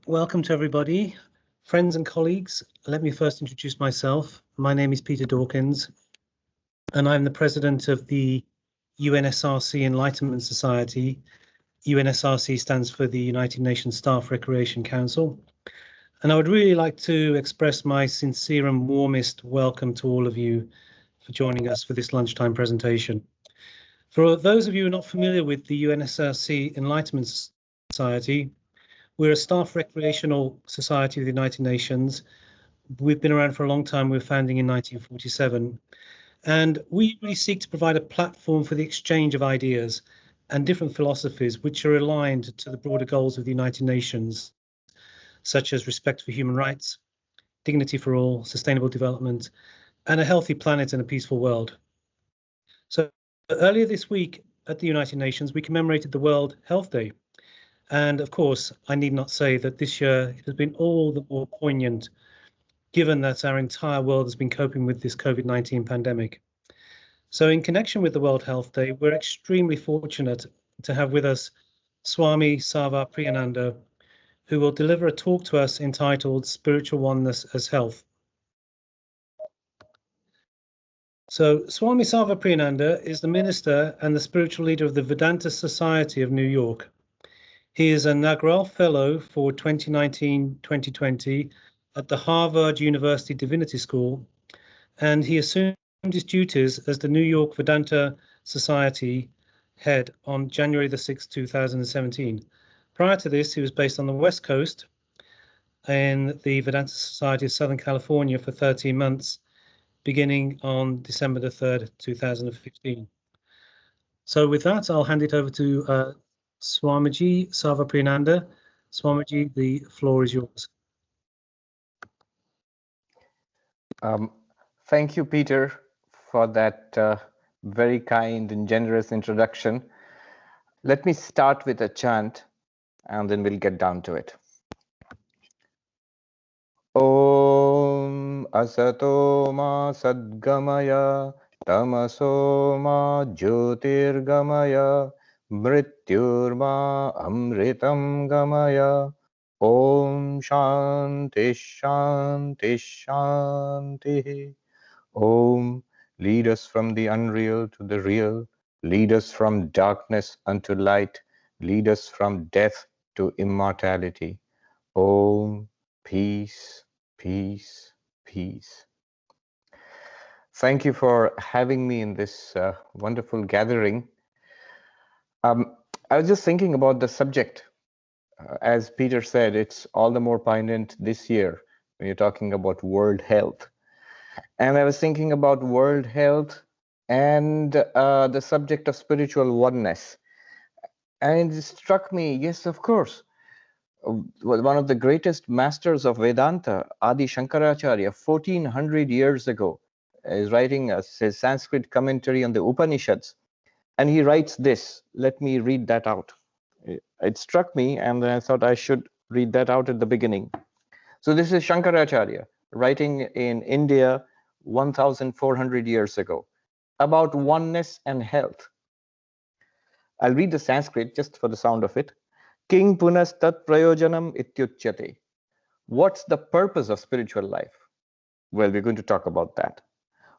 welcome to everybody. Friends and colleagues, let me first introduce myself. My name is Peter Dawkins, and I'm the president of the UNSRC Enlightenment Society. UNSRC stands for the United Nations Staff Recreation Council. And I would really like to express my sincere and warmest welcome to all of you for joining us for this lunchtime presentation. For those of you who are not familiar with the UNSRC Enlightenment Society, we're a staff recreational society of the United Nations. We've been around for a long time. We were founding in 1947. And we really seek to provide a platform for the exchange of ideas and different philosophies which are aligned to the broader goals of the United Nations, such as respect for human rights, dignity for all, sustainable development, and a healthy planet and a peaceful world. So earlier this week at the United Nations, we commemorated the World Health Day. And of course, I need not say that this year it has been all the more poignant, given that our entire world has been coping with this COVID-19 pandemic. So in connection with the World Health Day, we're extremely fortunate to have with us Swami Sarvapriyananda, who will deliver a talk to us entitled Spiritual Oneness as Health. So Swami Sarvapriyananda is the minister and the spiritual leader of the Vedanta Society of New York. He is a Nagral Fellow for 2019-2020 at the Harvard University Divinity School, and he assumed his duties as the New York Vedanta Society head on January the 6th, 2017. Prior to this, he was based on the West Coast in the Vedanta Society of Southern California for 13 months, beginning on December the 3rd, 2015. So with that, I'll hand it over to Swamiji Sarvapriyananda. Swamiji, the floor is yours. Thank you, Peter, for that very kind and generous introduction. Let me start with a chant, and then we'll get down to it. Om Asato Ma Sadgamaya Tamaso Ma Jyotirgamaya Mrityurma Amritam Gamaya. Om Shanti Shanti Shanti. Om, lead us from the unreal to the real. Lead us from darkness unto light. Lead us from death to immortality. Om, peace, peace, peace. Thank you for having me in this wonderful gathering. I was just thinking about the subject. As Peter said, it's all the more poignant this year when you're talking about world health. And I was thinking about world health and the subject of spiritual oneness. And it struck me, yes, of course, one of the greatest masters of Vedanta, Adi Shankaracharya, 1400 years ago, is writing his Sanskrit commentary on the Upanishads. And he writes this. Let me read that out. It struck me, and then I thought I should read that out at the beginning. So this is Shankaracharya writing in India 1400 years ago about oneness and health. I'll read the Sanskrit just for the sound of it. King punas tat prayojanam ityuchyate. What's the purpose of spiritual life? Well, we're going to talk about that.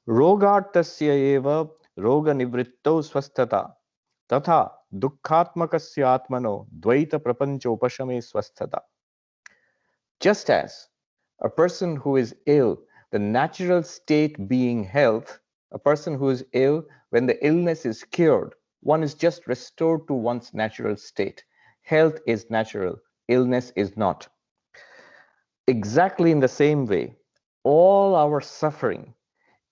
Rogartasya eva roga nivritto swasthata tatha dukkhatmakasya atmano dvaita prapancho upashame swasthata. Just as a person who is ill, the natural state being health, a person who is ill, when the illness is cured, one is just restored to one's natural state. Health is natural, illness is not. Exactly in the same way, all our suffering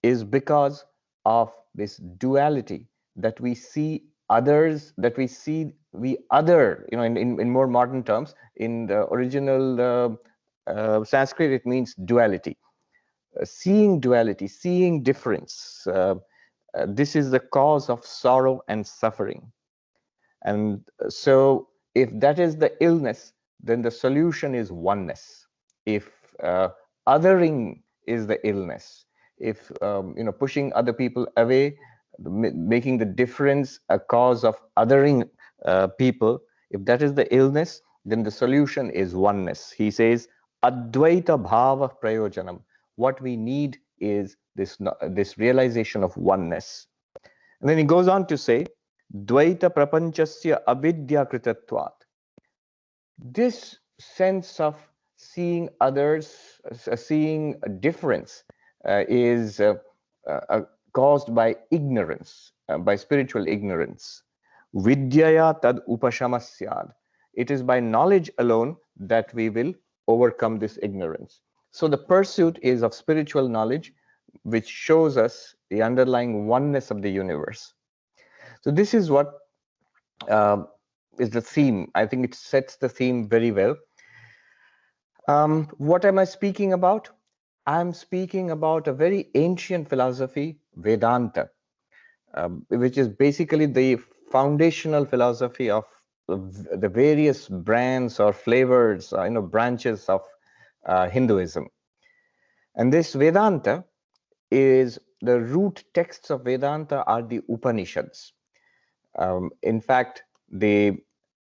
is because of this duality that we see others, that we other, in more modern terms, in the original Sanskrit, it means duality. Seeing duality, seeing difference, this is the cause of sorrow and suffering. And so if that is the illness, then the solution is oneness. If othering is the illness, if pushing other people away, making the difference a cause of othering people, if that is the illness, then the solution is oneness. He says, Advaita Bhava Prayojanam. What we need is this realization of oneness. And then he goes on to say, Dvaita Prapanchasya Avidya Kritatvat. This sense of seeing others, seeing a difference, is caused by ignorance, by spiritual ignorance. Vidyaya tad upashamasyad. It is by knowledge alone that we will overcome this ignorance. So the pursuit is of spiritual knowledge, which shows us the underlying oneness of the universe. So this is what is the theme. I think it sets the theme very well. What am I speaking about? I'm speaking about a very ancient philosophy, Vedanta, which is basically the foundational philosophy of the various brands or flavors, branches of Hinduism. And this Vedanta is, the root texts of Vedanta are the Upanishads. In fact,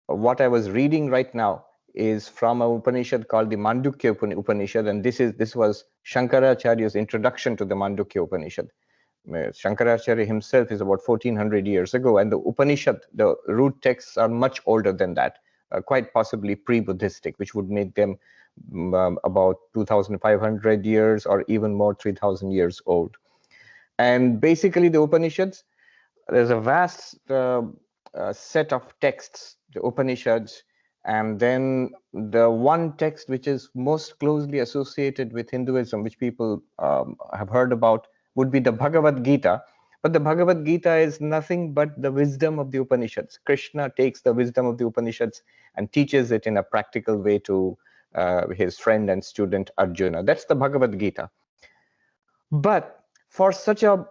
what I was reading right now is from an Upanishad called the Mandukya Upanishad, and this was Shankaracharya's introduction to the Mandukya Upanishad. Shankaracharya himself is about 1400 years ago, and the Upanishad, the root texts, are much older than that, quite possibly pre-Buddhistic, which would make them about 2500 years or even more, 3000 years old. And basically the Upanishads, there's a vast set of texts, the Upanishads, and then the one text which is most closely associated with Hinduism, which people have heard about, would be the Bhagavad Gita. But the Bhagavad Gita is nothing but the wisdom of the Upanishads. Krishna takes the wisdom of the Upanishads and teaches it in a practical way to his friend and student Arjuna. That's the Bhagavad Gita. But for such a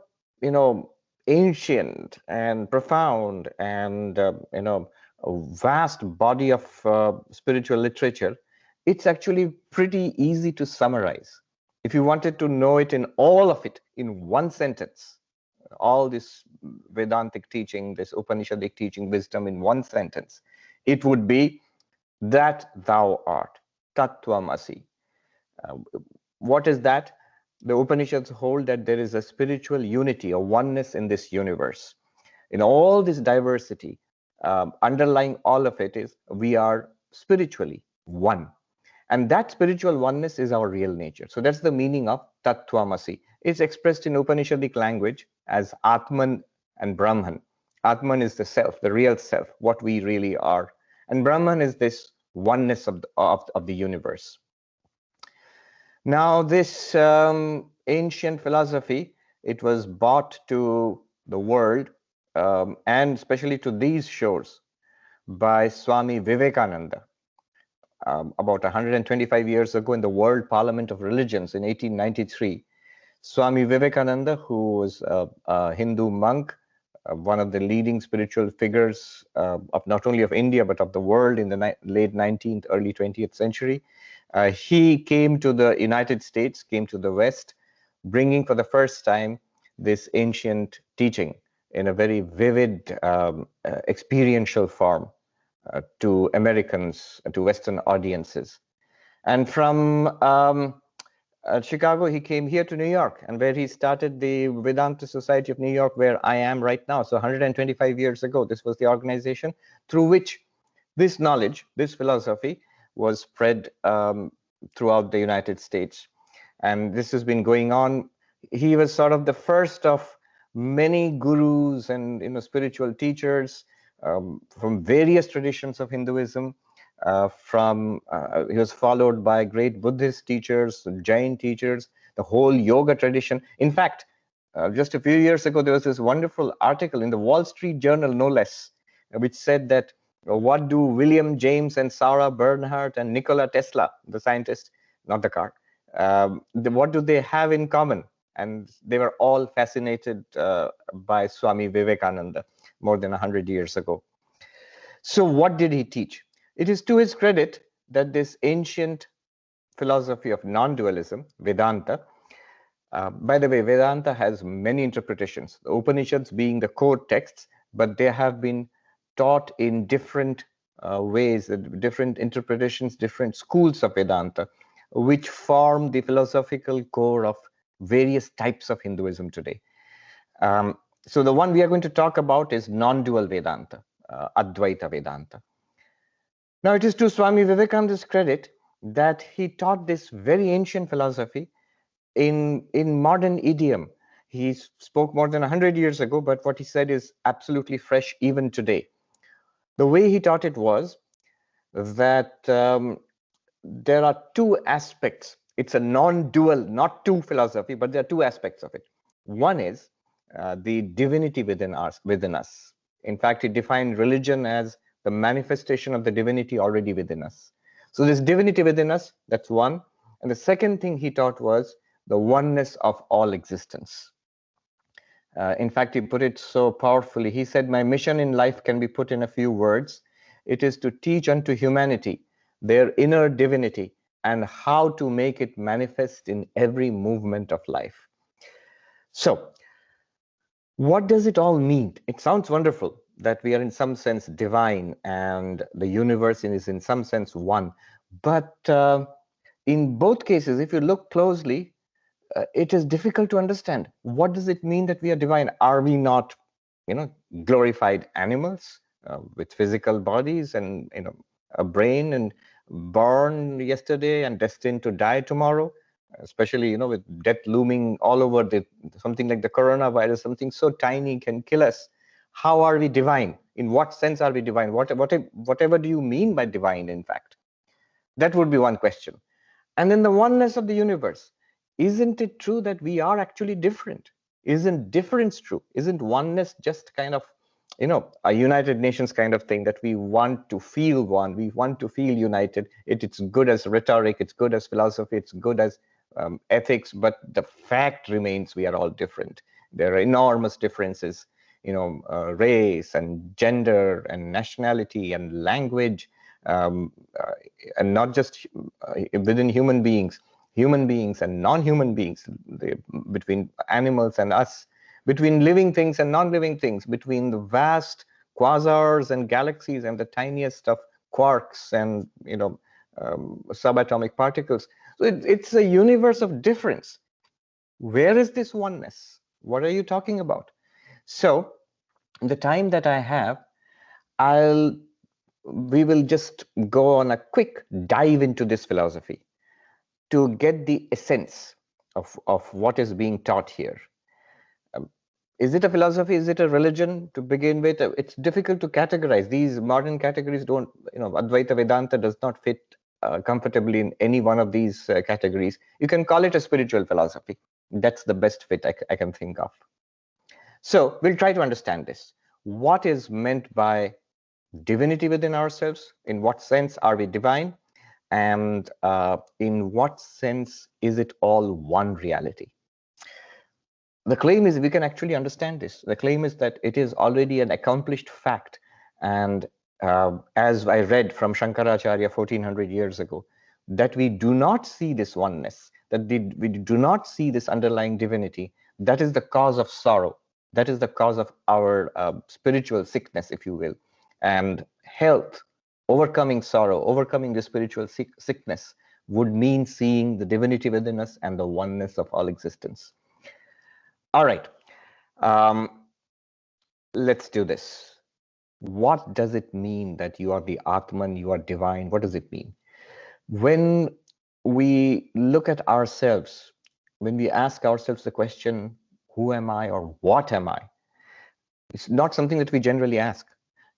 ancient and profound and a vast body of spiritual literature, it's actually pretty easy to summarize. If you wanted to know it in all of it in one sentence, all this Vedantic teaching, this Upanishadic teaching, wisdom in one sentence, it would be that thou art, Tattvamasi. What is that? The Upanishads hold that there is a spiritual unity, a oneness in this universe. In all this diversity, underlying all of it is we are spiritually one. And that spiritual oneness is our real nature. So that's the meaning of Tattvamasi. It's expressed in Upanishadic language as Atman and Brahman. Atman is the self, the real self, what we really are. And Brahman is this oneness of the universe. Now, this ancient philosophy, it was brought to the world, and especially to these shores, by Swami Vivekananda. About 125 years ago in the World Parliament of Religions in 1893, Swami Vivekananda, who was a Hindu monk, one of the leading spiritual figures of not only of India, but of the world in the late 19th, early 20th century, he came to the United States, came to the West, bringing for the first time this ancient teaching in a very vivid, experiential form to Americans, to Western audiences. And from Chicago, he came here to New York, and where he started the Vedanta Society of New York, where I am right now. So 125 years ago, this was the organization through which this knowledge, this philosophy, was spread throughout the United States. And this has been going on. He was sort of the first of many gurus and spiritual teachers from various traditions of Hinduism. He was followed by great Buddhist teachers, Jain teachers, the whole yoga tradition. In fact, just a few years ago, there was this wonderful article in the Wall Street Journal, no less, which said that what do William James and Sarah Bernhardt and Nikola Tesla, the scientist, not the car, what do they have in common? And they were all fascinated by Swami Vivekananda more than 100 years ago. So what did he teach? It is to his credit that this ancient philosophy of non-dualism, Vedanta, by the way, Vedanta has many interpretations, the Upanishads being the core texts, but they have been taught in different ways, different interpretations, different schools of Vedanta, which form the philosophical core of various types of Hinduism today. So the one we are going to talk about is non-dual Vedanta, Advaita Vedanta. Now, it is to Swami Vivekananda's credit that he taught this very ancient philosophy in modern idiom. He spoke more than 100 years ago, but what he said is absolutely fresh even today. The way he taught it was that there are two aspects. It's a non-dual, not two philosophy, but there are two aspects of it. One is the divinity within us. In fact, he defined religion as the manifestation of the divinity already within us. So this divinity within us, that's one. And the second thing he taught was the oneness of all existence. In fact, he put it so powerfully. He said, my mission in life can be put in a few words. It is to teach unto humanity their inner divinity and how to make it manifest in every movement of life. So, what does it all mean? It sounds wonderful that we are in some sense divine and the universe is in some sense one. But in both cases, if you look closely, it is difficult to understand. What does it mean that we are divine? Are we not, glorified animals with physical bodies and a brain and born yesterday and destined to die tomorrow? Especially with death looming all over, something like the coronavirus, something so tiny can kill us. How are we divine? In what sense are we divine? Whatever do you mean by divine, in fact? That would be one question. And then the oneness of the universe. Isn't it true that we are actually different? Isn't difference true? Isn't oneness just kind of, a United Nations kind of thing, that we want to feel one, we want to feel united? It's good as rhetoric, it's good as philosophy, it's good as ethics, but the fact remains we are all different. There are enormous differences, race and gender and nationality and language, and not just within human beings and non-human beings, between animals and us, between living things and non-living things, between the vast quasars and galaxies and the tiniest of quarks and subatomic particles. So it's a universe of difference. Where is this oneness? What are you talking about? So in the time that I have, we will just go on a quick dive into this philosophy to get the essence of what is being taught here. Is it a philosophy? Is it a religion to begin with? It's difficult to categorize. These modern categories don't, Advaita Vedanta does not fit comfortably in any one of these categories. You can call it a spiritual philosophy. That's the best fit I can think of. So we'll try to understand this. What is meant by divinity within ourselves? In what sense are we divine? And in what sense is it all one reality? The claim is we can actually understand this. The claim is that it is already an accomplished fact. And as I read from Shankaracharya 1400 years ago, that we do not see this oneness, that we do not see this underlying divinity. That is the cause of sorrow. That is the cause of our spiritual sickness, if you will. And health, overcoming sorrow, overcoming the spiritual sickness would mean seeing the divinity within us and the oneness of all existence. All right, let's do this. What does it mean that you are the Atman, you are divine? What does it mean? When we look at ourselves, when we ask ourselves the question, who am I or what am I? It's not something that we generally ask.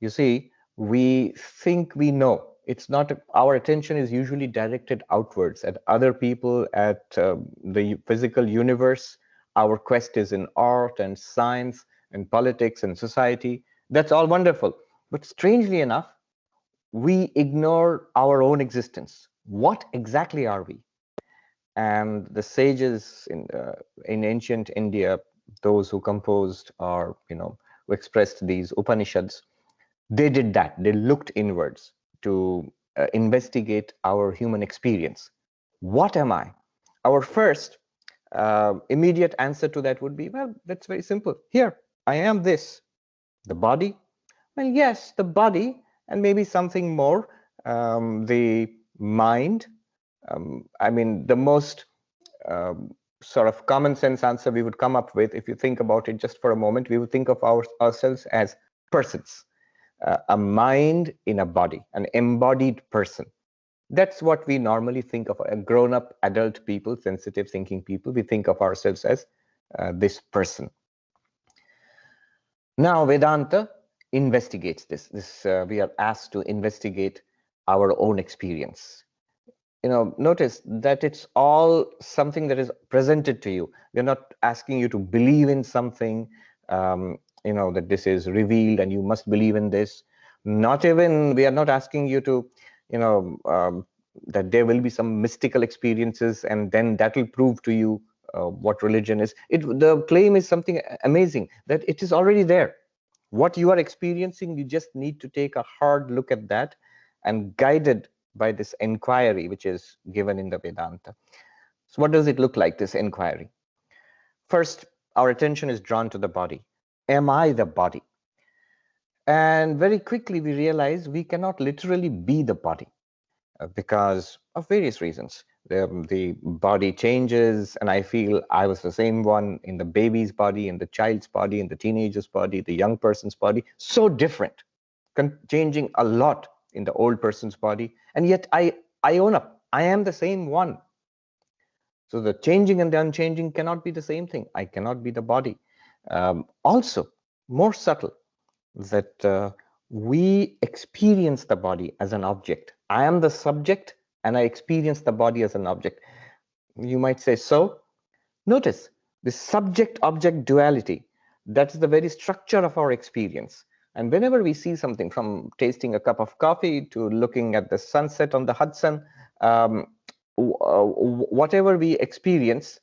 You see, we think we know. It's not, our attention is usually directed outwards at other people, at the physical universe. Our quest is in art and science and politics and society. That's all wonderful. But strangely enough, we ignore our own existence. What exactly are we? And the sages in ancient India, those who composed or who expressed these Upanishads, they did that. They looked inwards to investigate our human experience. What am I? Our first immediate answer to that would be, well, that's very simple. Here, I am this. The body? Well, yes, the body and maybe something more, the mind. I mean, the most sort of common sense answer we would come up with, if you think about it just for a moment, we would think of ourselves as persons, a mind in a body, an embodied person. That's what we normally think of, a grown-up adult people, sensitive thinking people. We think of ourselves as this person. Now Vedanta investigates this. We are asked to investigate our own experience. Notice that it's all something that is presented to you. We're not asking you to believe in something, that this is revealed and you must believe in this. Not even, we are not asking you to, that there will be some mystical experiences and then that will prove to you what religion is. The claim is something amazing, that it is already there. What you are experiencing, you just need to take a hard look at that, and guided by this inquiry which is given in the Vedanta. So what does it look like, this inquiry? First, our attention is drawn to the body. Am I the body? And very quickly we realize we cannot literally be the body because of various reasons. The body changes, and I feel I was the same one in the baby's body, in the child's body, in the teenager's body, the young person's body. So different, changing a lot in the old person's body, and yet I own up, I am the same one. So the changing and the unchanging cannot be the same thing. I cannot be the body. Also, more subtle, that we experience the body as an object. I am the subject and I experience the body as an object. You might say, so notice the subject-object duality. That's the very structure of our experience. And whenever we see something, from tasting a cup of coffee to looking at the sunset on the Hudson, whatever we experience,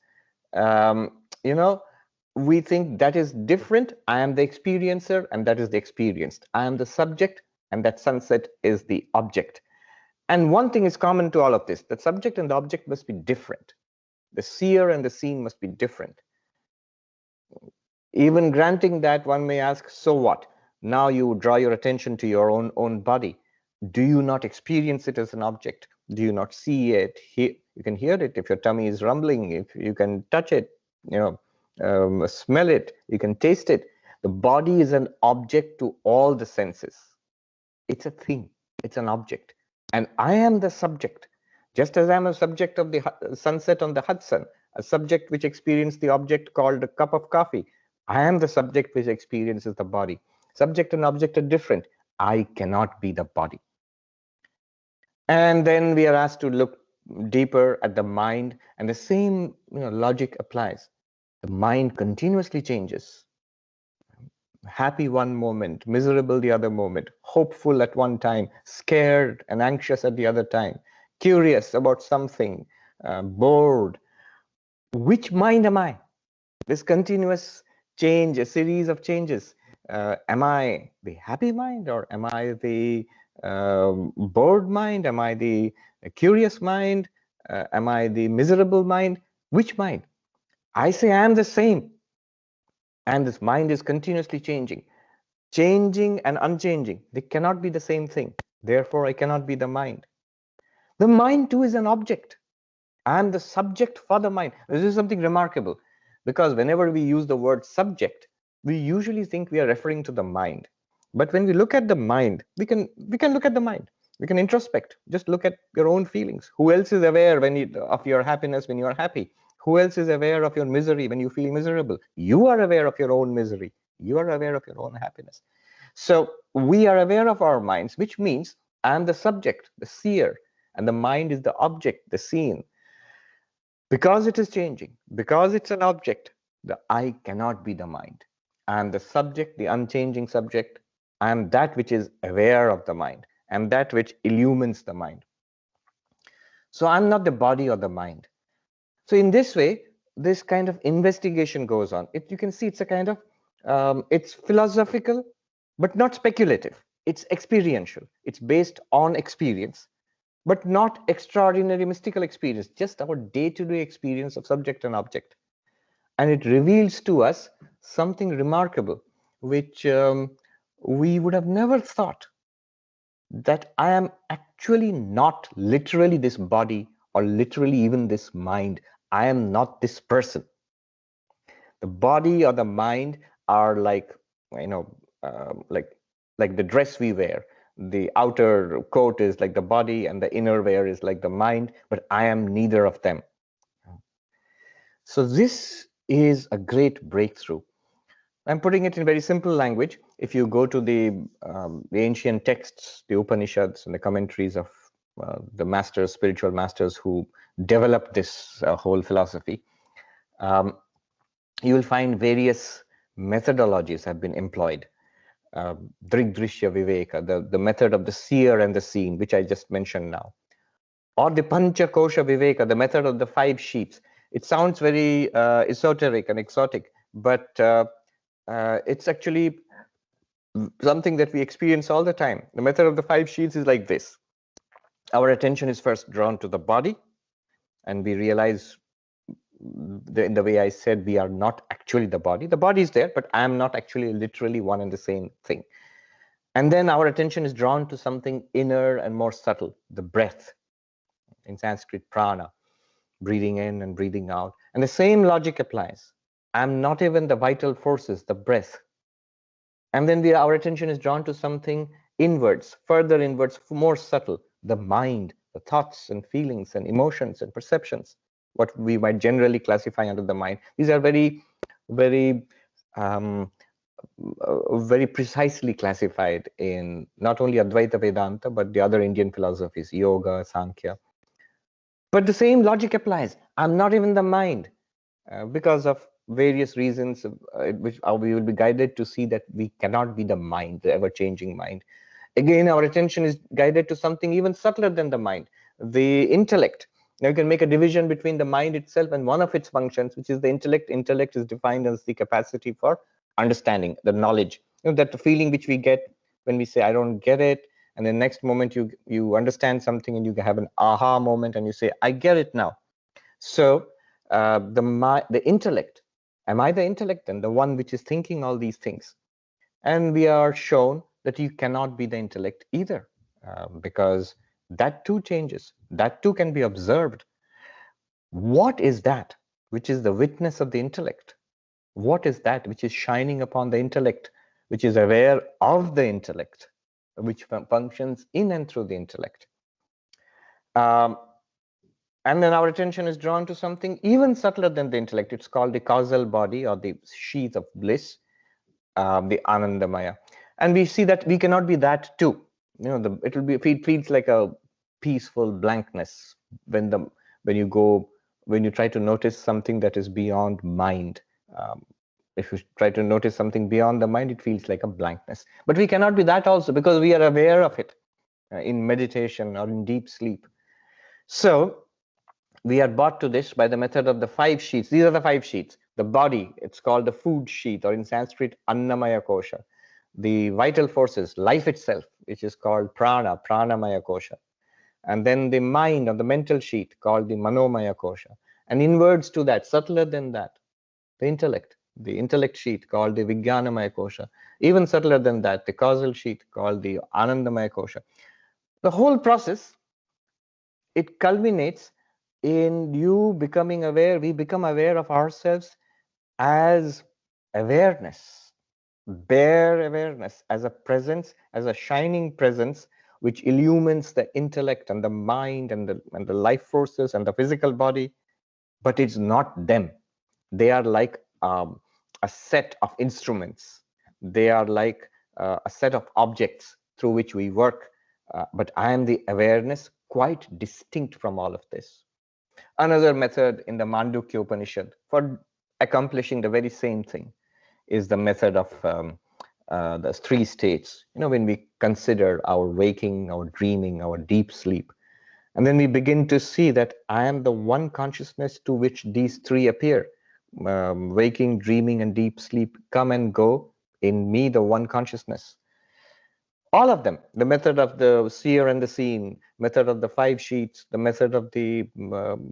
we think that is different. I am the experiencer and that is the experienced. I am the subject and that sunset is the object. And one thing is common to all of this: the subject and the object must be different. The seer and the seen must be different. Even granting that, one may ask, so what? Now you draw your attention to your own body. Do you not experience it as an object? Do you not see it? You can hear it if your tummy is rumbling, if you can touch it, smell it, you can taste it. The body is an object to all the senses. It's a thing, it's an object. And I am the subject, just as I am a subject of the sunset on the Hudson, a subject which experienced the object called a cup of coffee. I am the subject which experiences the body. Subject and object are different. I cannot be the body. And then we are asked to look deeper at the mind, and the same logic applies. The mind continuously changes. Happy one moment, miserable the other moment, hopeful at one time, scared and anxious at the other time, curious about something, bored. Which mind am I? This continuous change, a series of changes. Am I the happy mind, or am I the bored mind? Am I the curious mind? Am I the miserable mind? Which mind? I say I am the same. And this mind is continuously changing. Changing and unchanging, they cannot be the same thing. Therefore, I cannot be the mind. The mind too is an object. I am the subject for the mind. This is something remarkable, because whenever we use the word subject, we usually think we are referring to the mind. But when we look at the mind, we can look at the mind. We can introspect. Just look at your own feelings. Who else is aware of your happiness when you are happy? Who else is aware of your misery when you feel miserable? You are aware of your own misery. You are aware of your own happiness. So we are aware of our minds, which means I am the subject, the seer, and the mind is the object, the seen. Because it is changing, because it's an object, the I cannot be the mind. I am the subject, the unchanging subject. I am that which is aware of the mind. I am that which illumines the mind. So I'm not the body or the mind. So in this way, this kind of investigation goes on. You can see it's a kind of, it's philosophical, but not speculative. It's experiential. It's based on experience, but not extraordinary mystical experience, just our day-to-day experience of subject and object. And it reveals to us something remarkable, which we would have never thought that I am actually not literally this body or literally even this mind. I am not this person. The body or the mind are like, you know, like the dress we wear. The outer coat is like the body and the inner wear is like the mind, but I am neither of them. So this is a great breakthrough. I'm putting it in very simple language. If you go to the ancient texts, the Upanishads and the commentaries of the masters, spiritual masters who developed this whole philosophy, you will find various methodologies have been employed. Drigdrishya Viveka, the method of the seer and the seen, which I just mentioned now. Or the Pancha Kosha Viveka, the method of the 5 sheets. It sounds very esoteric and exotic, but it's actually something that we experience all the time. The method of the 5 sheets is like this. Our attention is first drawn to the body, and we realize, in the way I said, we are not actually the body. The body is there, but I am not actually literally one and the same thing. And then our attention is drawn to something inner and more subtle, the breath. In Sanskrit, prana, breathing in and breathing out. And the same logic applies. I'm not even the vital forces, the breath. And then our attention is drawn to something inwards, further inwards, more subtle, the mind, the thoughts and feelings and emotions and perceptions, what we might generally classify under the mind. These are very, very, very precisely classified in not only Advaita Vedanta, but the other Indian philosophies, Yoga, Sankhya. But the same logic applies. I'm not even the mind, because of various reasons, which we will be guided to see that we cannot be the mind, the ever-changing mind. Again, our attention is guided to something even subtler than the mind, the intellect. Now you can make a division between the mind itself and one of its functions, which is the intellect. Intellect is defined as the capacity for understanding, the knowledge. That feeling which we get when we say, I don't get it, and the next moment you understand something and you have an aha moment and you say, I get it now. So the intellect, am I the intellect then, the one which is thinking all these things? And we are shown that you cannot be the intellect either, because that too changes, that too can be observed. What is that which is the witness of the intellect? What is that which is shining upon the intellect, which is aware of the intellect, which functions in and through the intellect? And then our attention is drawn to something even subtler than the intellect. It's called the causal body, or the sheath of bliss, the Anandamaya. And we see that we cannot be that too. It feels like a peaceful blankness when you try to notice something that is beyond mind. If you try to notice something beyond the mind, it feels like a blankness. But we cannot be that also, because we are aware of it in meditation or in deep sleep. So we are brought to this by the method of the 5 sheets. These are the 5 sheets. The body, it's called the food sheath, or in Sanskrit, Annamaya Kosha. The vital forces, life itself, which is called prana, Pranamaya Kosha. And then the mind, or the mental sheath, called the Manomaya Kosha. And inwards to that, subtler than that, the intellect sheath, called the Vijnanamaya Kosha. Even subtler than that, the causal sheath, called the Anandamaya Kosha. The whole process, it culminates in you becoming aware. We become aware of ourselves as awareness, bare awareness, as a presence, as a shining presence which illumines the intellect and the mind and the life forces and the physical body. But it's not them. They are like a set of instruments. They are like a set of objects through which we work. But I am the awareness, quite distinct from all of this. Another method in the Mandukya Upanishad for accomplishing the very same thing is the method of the 3 states. When we consider our waking, our dreaming, our deep sleep, and then we begin to see that I am the one consciousness to which these 3 appear. Waking, dreaming, and deep sleep come and go in me, the one consciousness. All of them, the method of the seer and the seen, method of the 5 sheets, the method of the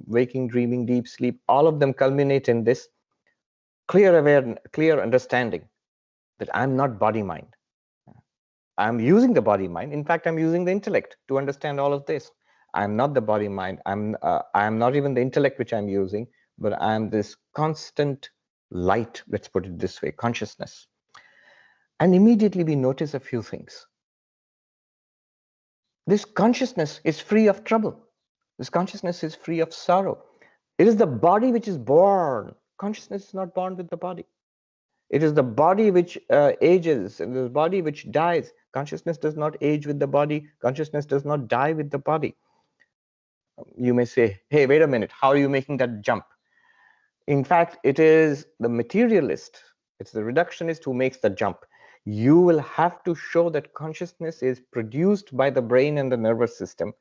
waking, dreaming, deep sleep, all of them culminate in this clear understanding that I'm not body-mind. I'm using the body mind. In fact, I'm using the intellect to understand all of this. I'm not the body mind. I'm not even the intellect which I'm using, but I'm this constant light, let's put it this way, consciousness. And immediately we notice a few things. This consciousness is free of trouble. This consciousness is free of sorrow. It is the body which is born. Consciousness is not born with the body. It is the body which ages, and the body which dies. Consciousness does not age with the body. Consciousness does not die with the body. You may say, hey, wait a minute, how are you making that jump? In fact, it is the materialist, it's the reductionist who makes the jump. You will have to show that consciousness is produced by the brain and the nervous system.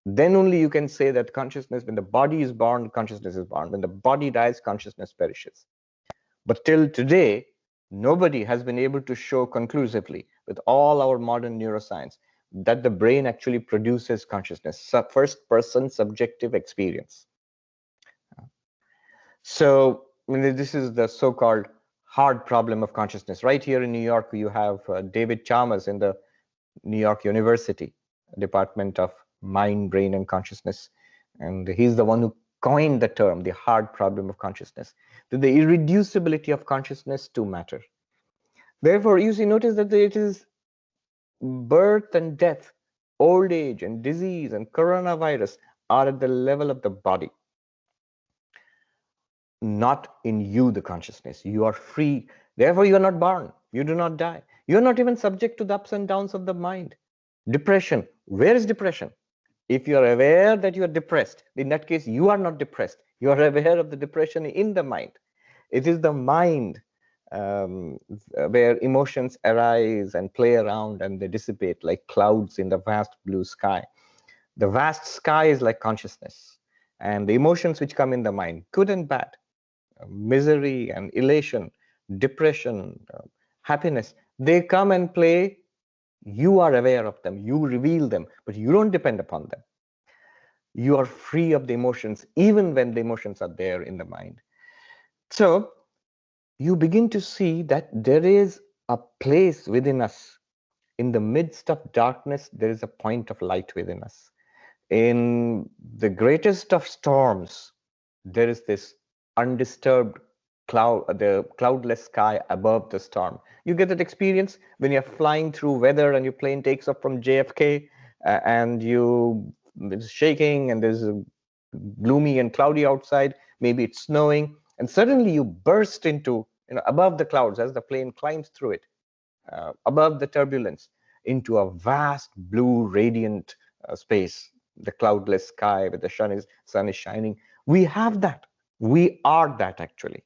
Then only you can say that consciousness, when the body is born, consciousness is born. When the body dies, consciousness perishes. But till today, nobody has been able to show conclusively, with all our modern neuroscience, that the brain actually produces consciousness, first person subjective experience. So this is the so-called hard problem of consciousness. Right here in New York, you have David Chalmers in the New York University Department of Mind, Brain, and Consciousness. And he's the one who coined the term, the hard problem of consciousness, the irreducibility of consciousness to matter. Therefore, you see, notice that it is birth and death, old age and disease and coronavirus are at the level of the body, not in you, the consciousness. You are free. Therefore, you are not born. You do not die. You are not even subject to the ups and downs of the mind. Depression. Where is depression? If you are aware that you are depressed, in that case, you are not depressed. You are aware of the depression in the mind. It is the mind where emotions arise and play around and they dissipate like clouds in the vast blue sky. The vast sky is like consciousness, and the emotions which come in the mind, good and bad, misery and elation, depression, happiness, they come and play. You are aware of them, you reveal them, but you don't depend upon them. You are free of the emotions, even when the emotions are there in the mind. So you begin to see that there is a place within us. In the midst of darkness, there is a point of light within us. In the greatest of storms, there is this undisturbed cloud, the cloudless sky above the storm. You get that experience when you're flying through weather and your plane takes off from JFK and it's shaking and there's gloomy and cloudy outside, maybe it's snowing, and suddenly you burst into, above the clouds as the plane climbs through it, above the turbulence, into a vast blue radiant space, the cloudless sky where the sun is shining. We have that. We are that actually.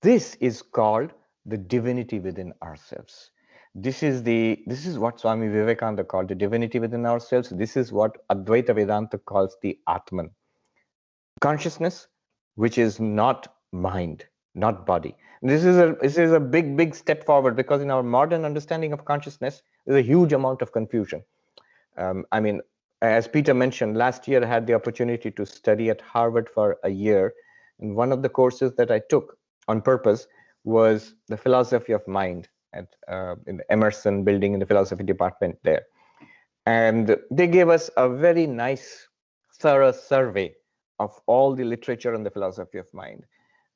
This is called the divinity within ourselves. This is what Swami Vivekananda called the divinity within ourselves. This is what Advaita Vedanta calls the Atman. Consciousness, which is not mind, not body. This is a big step forward, because in our modern understanding of consciousness, there's a huge amount of confusion. I mean, as Peter mentioned, last year I had the opportunity to study at Harvard for a year. And one of the courses that I took on purpose was the philosophy of mind at in the Emerson building in the philosophy department there. And they gave us a very nice, thorough survey of all the literature on the philosophy of mind,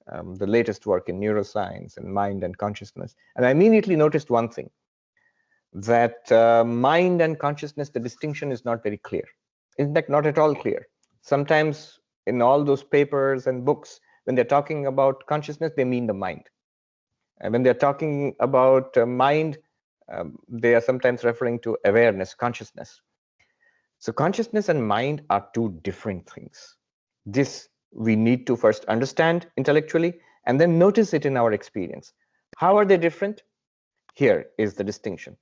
the latest work in neuroscience and mind and consciousness. And I immediately noticed one thing, that mind and consciousness, the distinction is not very clear. In fact, not at all clear. Sometimes in all those papers and books, when they're talking about consciousness, they mean the mind. And when they're talking about mind, they are sometimes referring to awareness, consciousness. So consciousness and mind are two different things. This we need to first understand intellectually and then notice it in our experience. How are they different? Here is the distinction.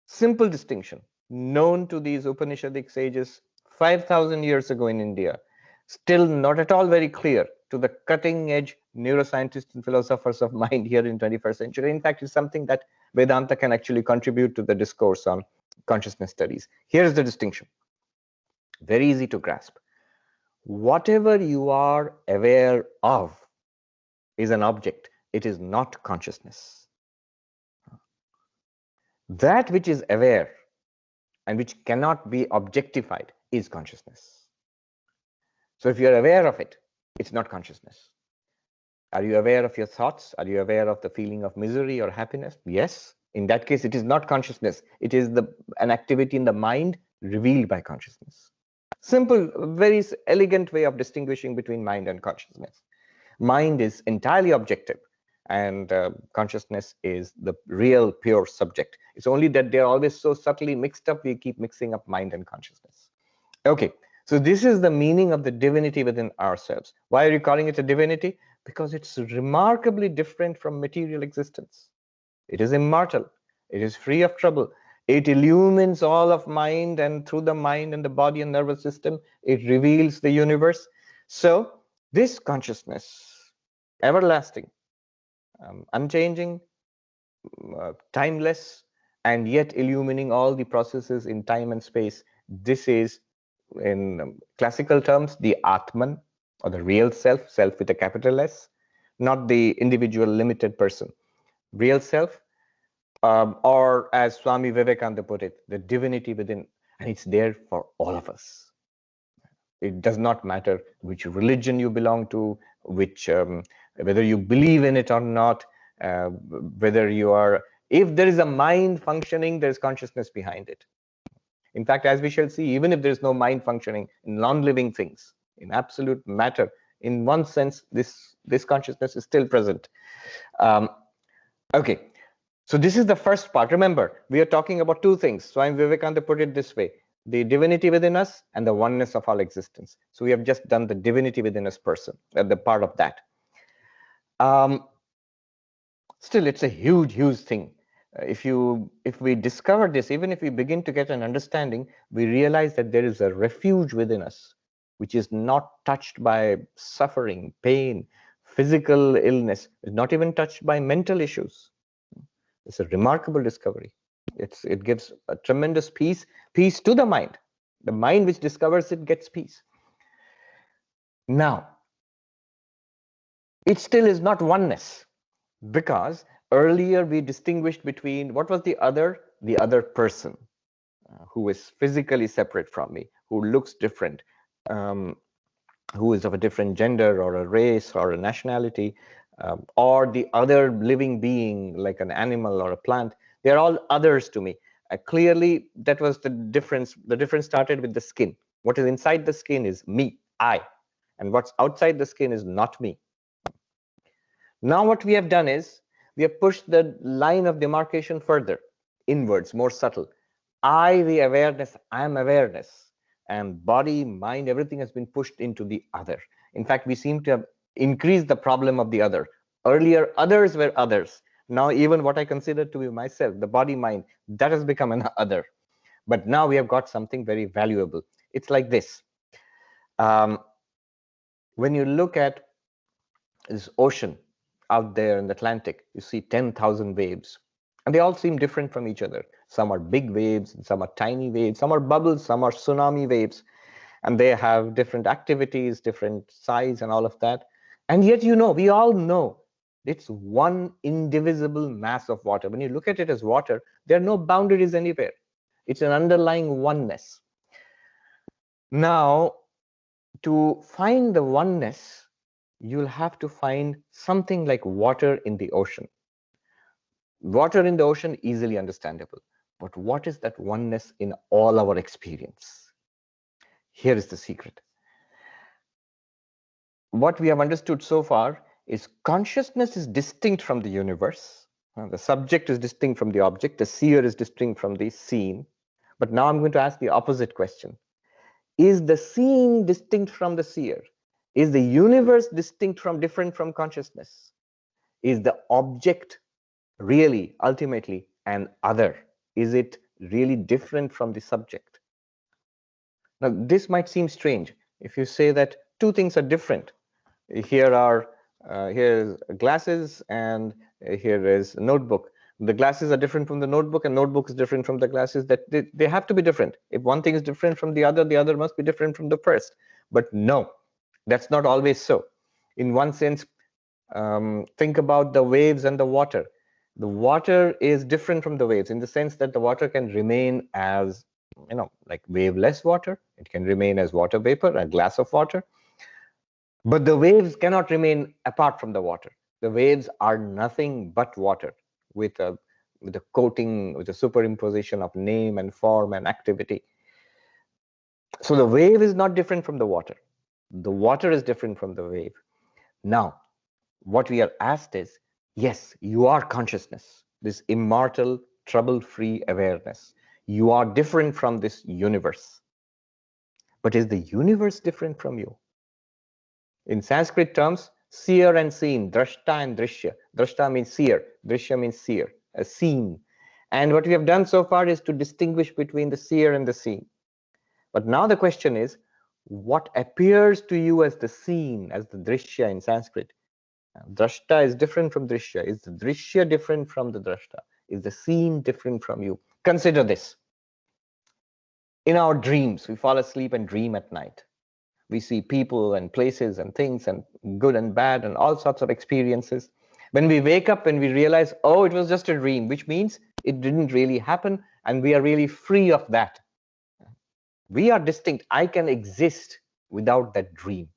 Simple distinction, known to these Upanishadic sages 5,000 years ago in India, still not at all very clear to the cutting-edge neuroscientists and philosophers of mind here in 21st century. In fact, it's something that Vedanta can actually contribute to the discourse on consciousness studies. Here is the distinction, very easy to grasp. Whatever you are aware of is an object. It is not consciousness. That which is aware and which cannot be objectified is consciousness. So if you're aware of it, it's not consciousness. Are you aware of your thoughts? Are you aware of the feeling of misery or happiness? Yes. In that case, it is not consciousness. It is an activity in the mind revealed by consciousness. Simple, very elegant way of distinguishing between mind and consciousness. Mind is entirely objective, and consciousness is the real pure subject. It's only that they're always so subtly mixed up, we keep mixing up mind and consciousness. Okay, so this is the meaning of the divinity within ourselves. Why are you calling it a divinity? Because it's remarkably different from material existence. It is immortal. It is free of trouble. It illumines all of mind, and through the mind and the body and nervous system, it reveals the universe. So this consciousness, everlasting, unchanging, timeless, and yet illumining all the processes in time and space, this is, in classical terms, the Atman, or the real self, self with a capital S, not the individual limited person. Real self, or as Swami Vivekananda put it, the divinity within, and it's there for all of us. It does not matter which religion you belong to, which whether you believe in it or not, whether you are, if there is a mind functioning, there is consciousness behind it. In fact, as we shall see, even if there is no mind functioning in non-living things, in absolute matter, in one sense, this consciousness is still present. Okay, so this is the first part. Remember, we are talking about two things. Swami Vivekananda put it this way: the divinity within us and the oneness of all existence. So we have just done the divinity within us person, the part of that. Still, it's a huge thing. If we discover this, even if we begin to get an understanding, we realize that there is a refuge within us which is not touched by suffering, pain, physical illness, is not even touched by mental issues. It's a remarkable discovery. It gives a tremendous peace to the mind. The mind which discovers it gets peace. Now, it still is not oneness, because earlier we distinguished between what was the other person, who is physically separate from me, who looks different, who is of a different gender or a race or a nationality, or the other living being like an animal or a plant. They're all others to me. Clearly, that was the difference. The difference started with the skin. What is inside the skin is me, I, and what's outside the skin is not me. Now what we have done is we have pushed the line of demarcation further inwards, more subtle. I, the awareness, I am awareness, and body, mind, everything has been pushed into the other. In fact, we seem to have increased the problem of the other. Earlier, others were others. Now even what I consider to be myself, the body, mind, that has become an other. But now we have got something very valuable. It's like this. When you look at this ocean out there in the Atlantic, you see 10,000 waves, and they all seem different from each other. Some are big waves, some are tiny waves, some are bubbles, some are tsunami waves, and they have different activities, different size and all of that. And yet, we all know it's one indivisible mass of water. When you look at it as water, there are no boundaries anywhere. It's an underlying oneness. Now, to find the oneness, you'll have to find something like water in the ocean. Water in the ocean, easily understandable. But what is that oneness in all our experience? Here is the secret. What we have understood so far is consciousness is distinct from the universe. The subject is distinct from the object. The seer is distinct from the seen. But now I'm going to ask the opposite question. Is the seen distinct from the seer? Is the universe different from consciousness? Is the object really, ultimately, an other? Is it really different from the subject? Now, this might seem strange if you say that two things are different. Here is glasses and here is a notebook. The glasses are different from the notebook, and notebook is different from the glasses. That they have to be different. If one thing is different from the other must be different from the first. But no, that's not always so. In one sense, think about the waves and the water. The water is different from the waves in the sense that the water can remain as, like waveless water. It can remain as water vapor, a glass of water. But the waves cannot remain apart from the water. The waves are nothing but water with a coating, with a superimposition of name and form and activity. So the wave is not different from the water. The water is different from the wave. Now, what we are asked is, yes, you are consciousness, this immortal, trouble-free awareness. You are different from this universe. But is the universe different from you? In Sanskrit terms, seer and seen, drashta and drishya. Drashta means seer, drishya means seer, a seen. And what we have done so far is to distinguish between the seer and the seen. But now the question is, what appears to you as the seen, as the drishya in Sanskrit? Drashta is different from drishya. Is the drishya different from the drashta? Is the seen different from you? Consider this. In our dreams, we fall asleep and dream at night. We see people and places and things and good and bad and all sorts of experiences. When we wake up and we realize, oh, it was just a dream, which means it didn't really happen and we are really free of that. We are distinct. I can exist without that dream,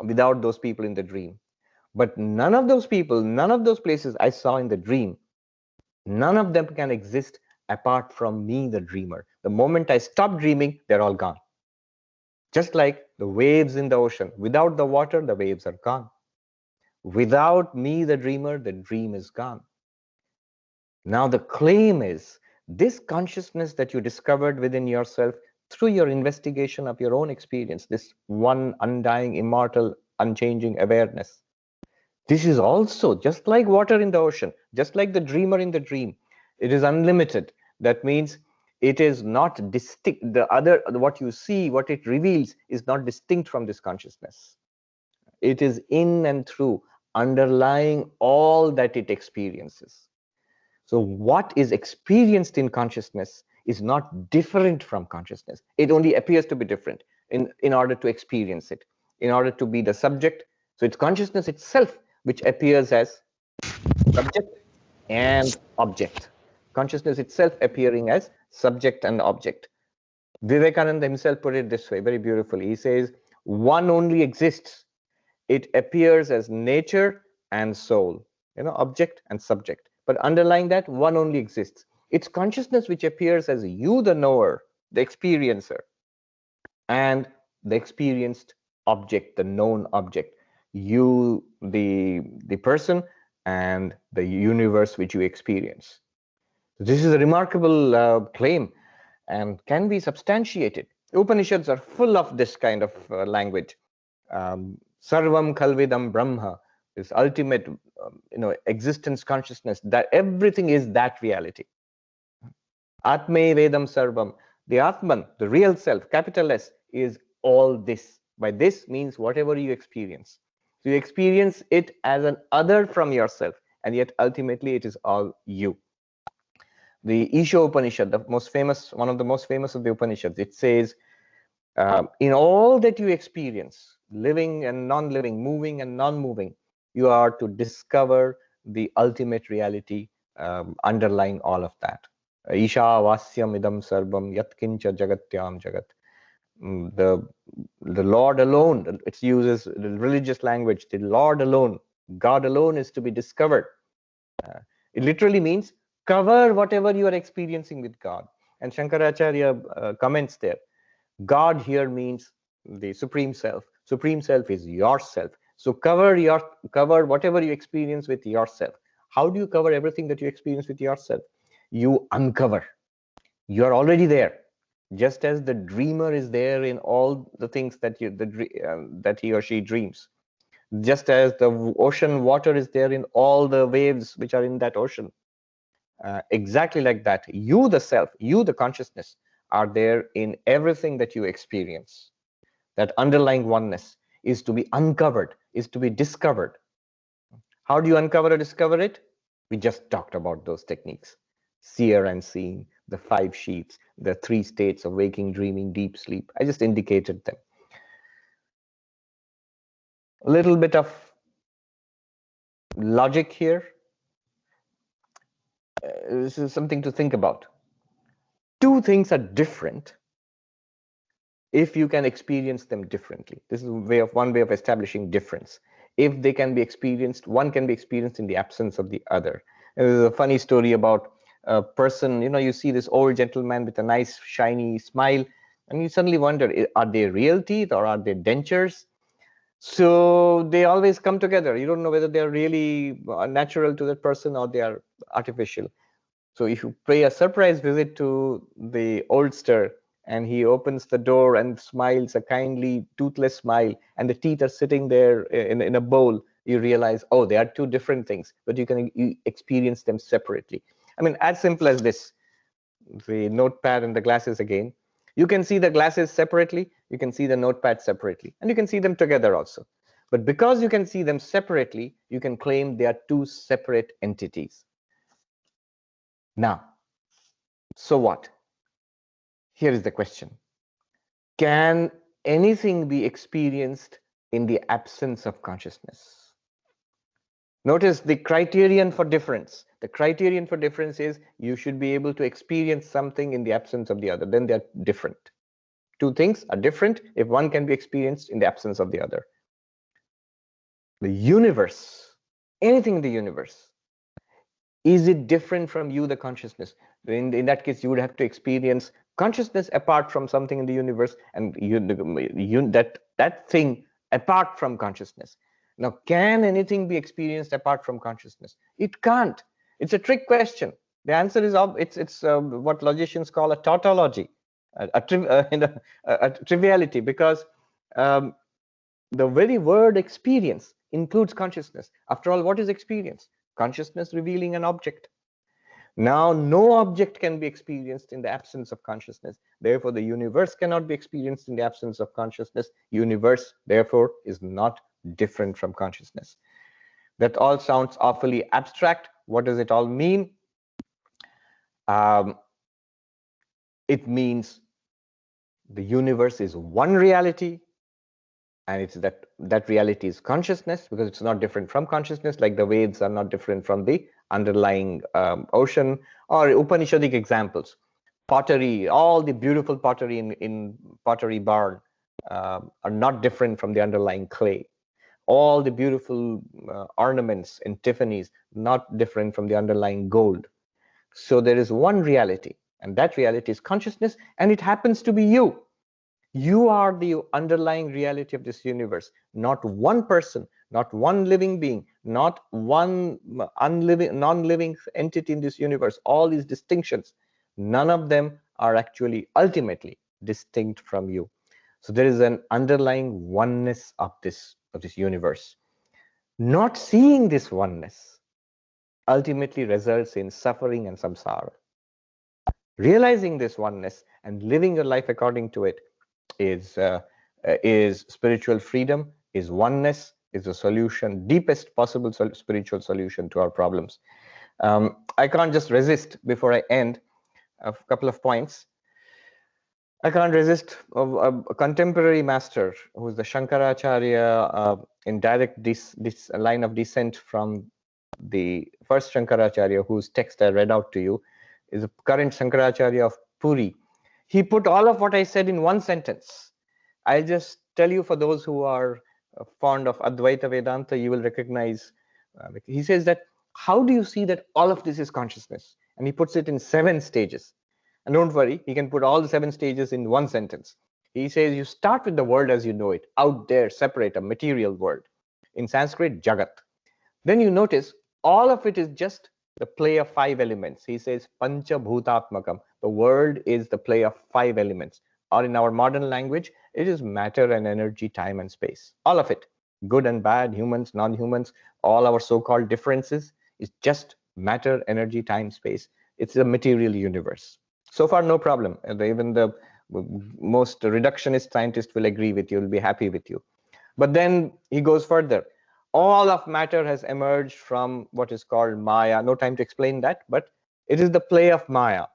without those people in the dream. But none of those people, none of those places I saw in the dream, none of them can exist apart from me, the dreamer. The moment I stop dreaming, they're all gone. Just like the waves in the ocean. Without the water, the waves are gone. Without me, the dreamer, the dream is gone. Now the claim is, this consciousness that you discovered within yourself through your investigation of your own experience, this one undying, immortal, unchanging awareness, this is also just like water in the ocean, just like the dreamer in the dream. It is unlimited. That means it is not distinct. What you see, what it reveals is not distinct from this consciousness. It is in and through, underlying all that it experiences. So what is experienced in consciousness is not different from consciousness. It only appears to be different in order to experience it, in order to be the subject. So it's consciousness itself which appears as subject and object. Consciousness itself appearing as subject and object. Vivekananda himself put it this way very beautifully. He says, one only exists. It appears as nature and soul, object and subject. But underlying that, one only exists. It's consciousness which appears as you, the knower, the experiencer, and the experienced object, the known object. You, the person, and the universe which you experience. This is a remarkable claim and can be substantiated. Upanishads are full of this kind of language. Sarvam Khalvidam Brahma, this ultimate existence consciousness, that everything is that reality. Atme Vedam Sarvam, the Atman, the real self, capital S, is all this. By this means whatever you experience. So you experience it as an other from yourself, and yet ultimately it is all you. The Isha Upanishad, one of the most famous of the Upanishads, it says, in all that you experience, living and non-living, moving and non-moving, you are to discover the ultimate reality underlying all of that. Isha vasyam idam sarvam yatkincha jagatyam jagat. The Lord alone, it uses the religious language, the Lord alone, God alone is to be discovered. It literally means cover whatever you are experiencing with God. And Shankaracharya comments there, God here means the Supreme Self. Supreme Self is yourself. So cover whatever you experience with yourself. How do you cover everything that you experience with yourself? You uncover. You are already there. Just as the dreamer is there in all the things that that he or she dreams. Just as the ocean water is there in all the waves which are in that ocean. Exactly like that, you the self, you the consciousness, are there in everything that you experience. That underlying oneness is to be uncovered, is to be discovered. How do you uncover or discover it? We just talked about those techniques. Seer and seen, the 5 sheets, the 3 states of waking, dreaming, deep sleep. I just indicated them. A little bit of logic here. this is something to think about. Two things are different if you can experience them differently. This is one way of establishing difference. If they can be experienced, one can be experienced in the absence of the other. And there's a funny story about a person, you see this old gentleman with a nice shiny smile, and you suddenly wonder, are they real teeth or are they dentures? So they always come together. You don't know whether they're really natural to that person or they are artificial. So if you pay a surprise visit to the oldster and he opens the door and smiles a kindly toothless smile and the teeth are sitting there in a bowl, you realize, oh, they are two different things, but you experience them separately. I mean, as simple as this, the notepad and the glasses again. You can see the glasses separately, you can see the notepad separately, and you can see them together also. But because you can see them separately, you can claim they are two separate entities. Now, so what? Here is the question. Can anything be experienced in the absence of consciousness? Notice the criterion for difference. The criterion for difference is you should be able to experience something in the absence of the other. Then they're different. Two things are different if one can be experienced in the absence of the other. The universe, anything in the universe, is it different from you, the consciousness? In that case, you would have to experience consciousness apart from something in the universe, and that thing apart from consciousness. Now, can anything be experienced apart from consciousness? It can't. It's a trick question. The answer is it's what logicians call a tautology, a triviality, because the very word experience includes consciousness. After all, what is experience? Consciousness revealing an object. Now, no object can be experienced in the absence of consciousness. Therefore, the universe cannot be experienced in the absence of consciousness. Universe, therefore, is not different from consciousness. That all sounds awfully abstract. What does it all mean? It means the universe is one reality, and it's that reality is consciousness, because it's not different from consciousness, like the Vedas are not different from the underlying ocean, or Upanishadic examples. Pottery, all the beautiful pottery in Pottery Barn are not different from the underlying clay. All the beautiful ornaments in Tiffany's, not different from the underlying gold. So there is one reality, and that reality is consciousness, and it happens to be you. You are the underlying reality of this universe, not one person, not one living being, not one non-living entity in this universe. All these distinctions, none of them are actually ultimately distinct from you. So there is an underlying oneness of this universe. Not seeing this oneness ultimately results in suffering and samsara. Realizing this oneness and living your life according to it is spiritual freedom, is oneness, is a solution, deepest possible spiritual solution to our problems. I can't just resist, before I end, a couple of points. I can't resist a contemporary master who's the Shankaracharya, in direct this line of descent from the first Shankaracharya, whose text I read out to you, is the current Shankaracharya of Puri. He put all of what I said in one sentence. I'll just tell you, for those who are fond of Advaita Vedanta, you will recognize. He says that, how do you see that all of this is consciousness? And he puts it in 7 stages. And don't worry, he can put all the 7 stages in one sentence. He says you start with the world as you know it, out there, separate, a material world. In Sanskrit, Jagat. Then you notice all of it is just the play of 5 elements. He says Pancha Bhutatmakam. The world is the play of 5 elements. Or in our modern language, it is matter and energy, time and space. All of it, good and bad, humans, non-humans, all our so-called differences is just matter, energy, time, space. It's a material universe. So far, no problem. Even the most reductionist scientist will agree with you, will be happy with you. But then he goes further. All of matter has emerged from what is called Maya. No time to explain that, but it is the play of Maya.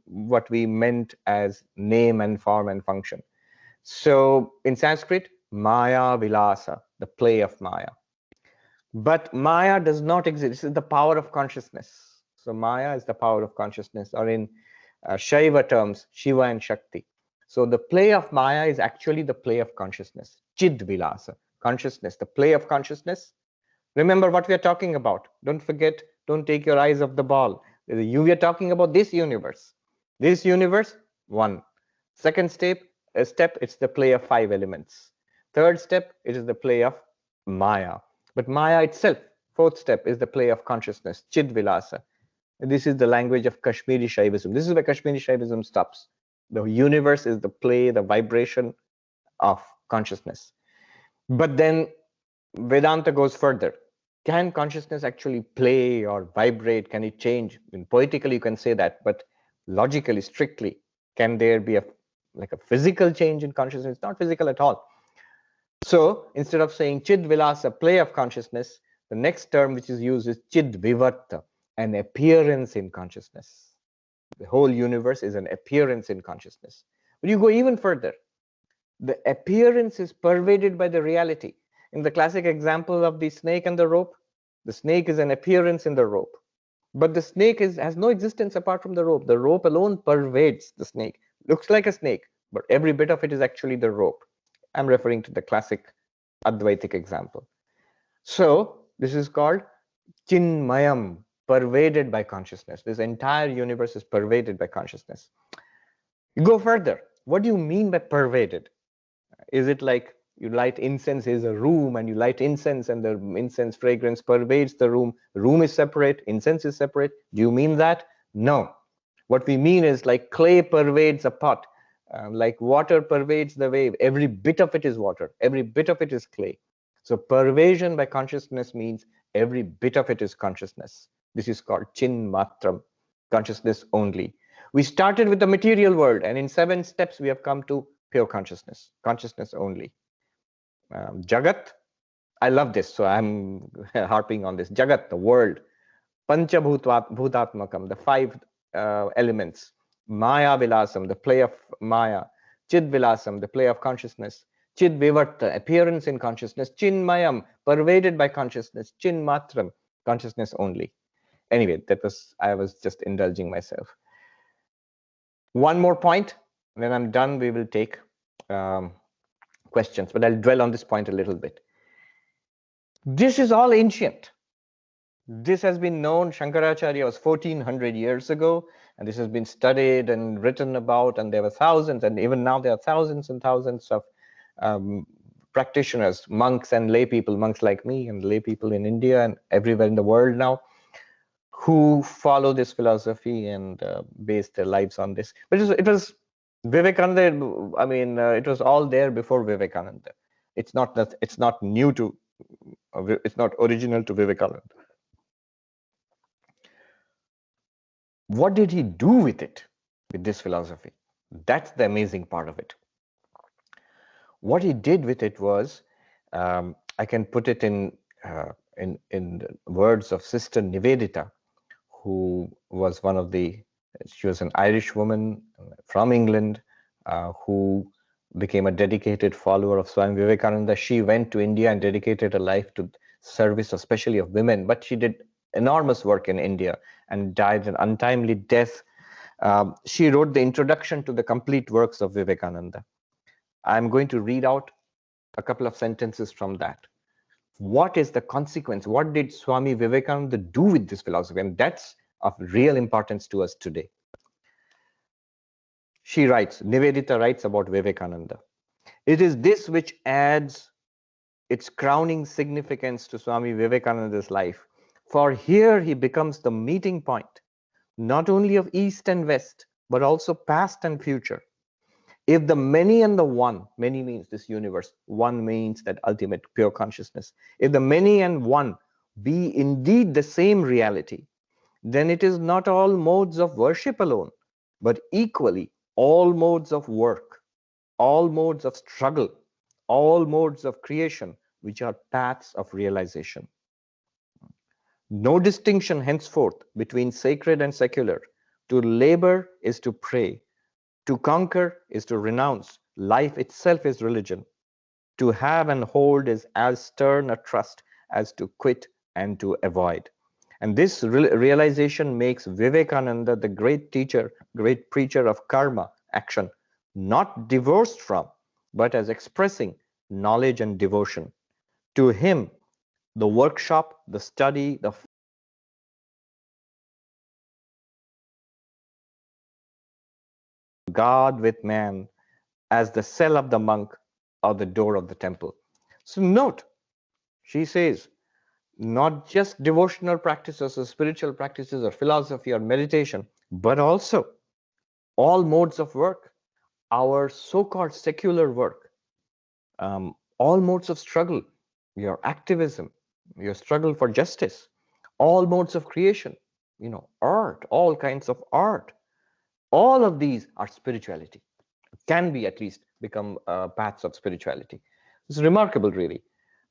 What we meant as name and form and function. So in Sanskrit, Maya Vilasa, the play of Maya. But Maya does not exist. This is the power of consciousness. So Maya is the power of consciousness, or in Shaiva terms, Shiva and Shakti. So the play of Maya is actually the play of consciousness. Chid Vilasa, consciousness, the play of consciousness. Remember what we are talking about. Don't forget, don't take your eyes off the ball. We are talking about this universe. This universe, one. Second step, it's the play of 5 elements. Third step, it is the play of Maya. But Maya itself, fourth step, is the play of consciousness, Chid Vilasa. This is the language of Kashmiri Shaivism. This is where Kashmiri Shaivism stops. The universe is the play, the vibration of consciousness. But then Vedanta goes further. Can consciousness actually play or vibrate? Can it change? Poetically, you can say that, but logically, strictly, can there be a physical change in consciousness? It's not physical at all. So instead of saying Chid Vilasa, play of consciousness, the next term which is used is Chid Vivarta, an appearance in consciousness. The whole universe is an appearance in consciousness. But you go even further. The appearance is pervaded by the reality. In the classic example of the snake and the rope, the snake is an appearance in the rope. But the snake has no existence apart from the rope. The rope alone pervades the snake. Looks like a snake, but every bit of it is actually the rope. I'm referring to the classic Advaitic example. So this is called Chinmayam, pervaded by consciousness. This entire universe is pervaded by consciousness. You go further. What do you mean by pervaded? Is it like you light incense is a room and you light incense and the incense fragrance pervades the room? The room is separate, incense is separate. Do you mean that? No. What we mean is like clay pervades a pot, like water pervades the wave. Every bit of it is water. Every bit of it is clay. So pervasion by consciousness means every bit of it is consciousness. This is called Chin Matram, consciousness only. We started with the material world, and in 7 steps we have come to pure consciousness, consciousness only. Jagat, I love this, so I'm harping on this. Jagat, the world. Pancha Bhutatmakam, the 5 elements. Maya Vilasam, the play of Maya. Chid Vilasam, the play of consciousness. Chid Vivarta, appearance in consciousness. Chinmayam, pervaded by consciousness. Chin Matram, consciousness only. Anyway, I was just indulging myself. One more point, when I'm done, we will take questions, but I'll dwell on this point a little bit. This is all ancient. This has been known. Shankaracharya was 1400 years ago, and this has been studied and written about, and there were thousands, and even now there are thousands and thousands of practitioners, monks and lay people, monks like me and lay people in India and everywhere in the world now, who follow this philosophy and base their lives on this. But it was Vivekananda. I mean, it was all there before Vivekananda. It's not that it's not new to, it's not original to Vivekananda. What did he do with it, with this philosophy? That's the amazing part of it. What he did with it was, I can put it in the words of Sister Nivedita, who was she was an Irish woman from England who became a dedicated follower of Swami Vivekananda. She went to India and dedicated her life to service, especially of women, but she did enormous work in India and died an untimely death. She wrote the introduction to the complete works of Vivekananda. I'm going to read out a couple of sentences from that. What is the consequence? What did Swami Vivekananda do with this philosophy? And that's of real importance to us today. She writes, Nivedita writes about Vivekananda. It is this which adds its crowning significance to Swami Vivekananda's life. For here he becomes the meeting point, not only of East and West, but also past and future. If the many and the one, many means this universe, one means that ultimate pure consciousness. If the many and one be indeed the same reality, then it is not all modes of worship alone, but equally all modes of work, all modes of struggle, all modes of creation, which are paths of realization. No distinction henceforth between sacred and secular. To labor is to pray. To conquer is to renounce. Life itself is religion. To have and hold is as stern a trust as to quit and to avoid. And this realization makes Vivekananda the great teacher, great preacher of karma, action, not divorced from, but as expressing knowledge and devotion. To him, the workshop, the study, the God with man as the cell of the monk or the door of the temple. So note, she says, not just devotional practices or spiritual practices or philosophy or meditation, but also all modes of work, our so-called secular work, all modes of struggle, your activism, your struggle for justice, all modes of creation, art, all kinds of art, all of these are spirituality, can be at least become paths of spirituality. It's remarkable, really.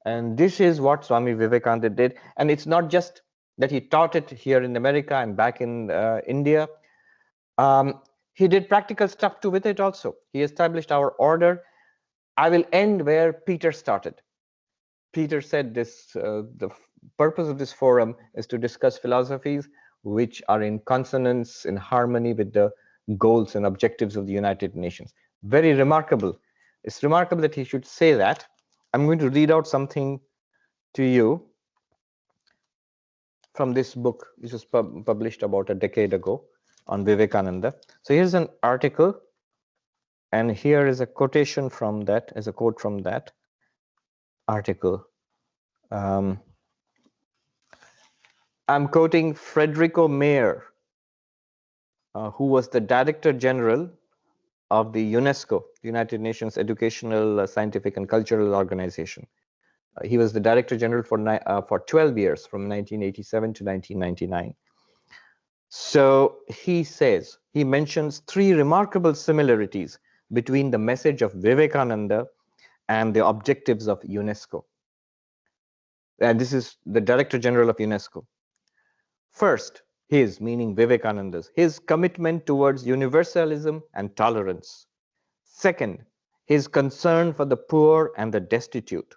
And this is what Swami Vivekananda did. And it's not just that he taught it here in America and back in India. He did practical stuff too with it also. He established our order. I will end where Peter started. Peter said this, the purpose of this forum is to discuss philosophies which are in consonance, in harmony with the goals and objectives of the United Nations. Very remarkable. It's remarkable that he should say that. I'm going to read out something to you from this book, which was published about a decade ago on Vivekananda. So here's an article, and here is a quotation from that, as a quote from that article. I'm quoting Federico Mayer, who was the Director General of the UNESCO, the United Nations Educational, Scientific and Cultural Organization. He was the Director General for 12 years, from 1987 to 1999. So he mentions three remarkable similarities between the message of Vivekananda and the objectives of UNESCO. And this is the Director General of UNESCO. First, his, meaning Vivekananda's, his commitment towards universalism and tolerance. Second, his concern for the poor and the destitute.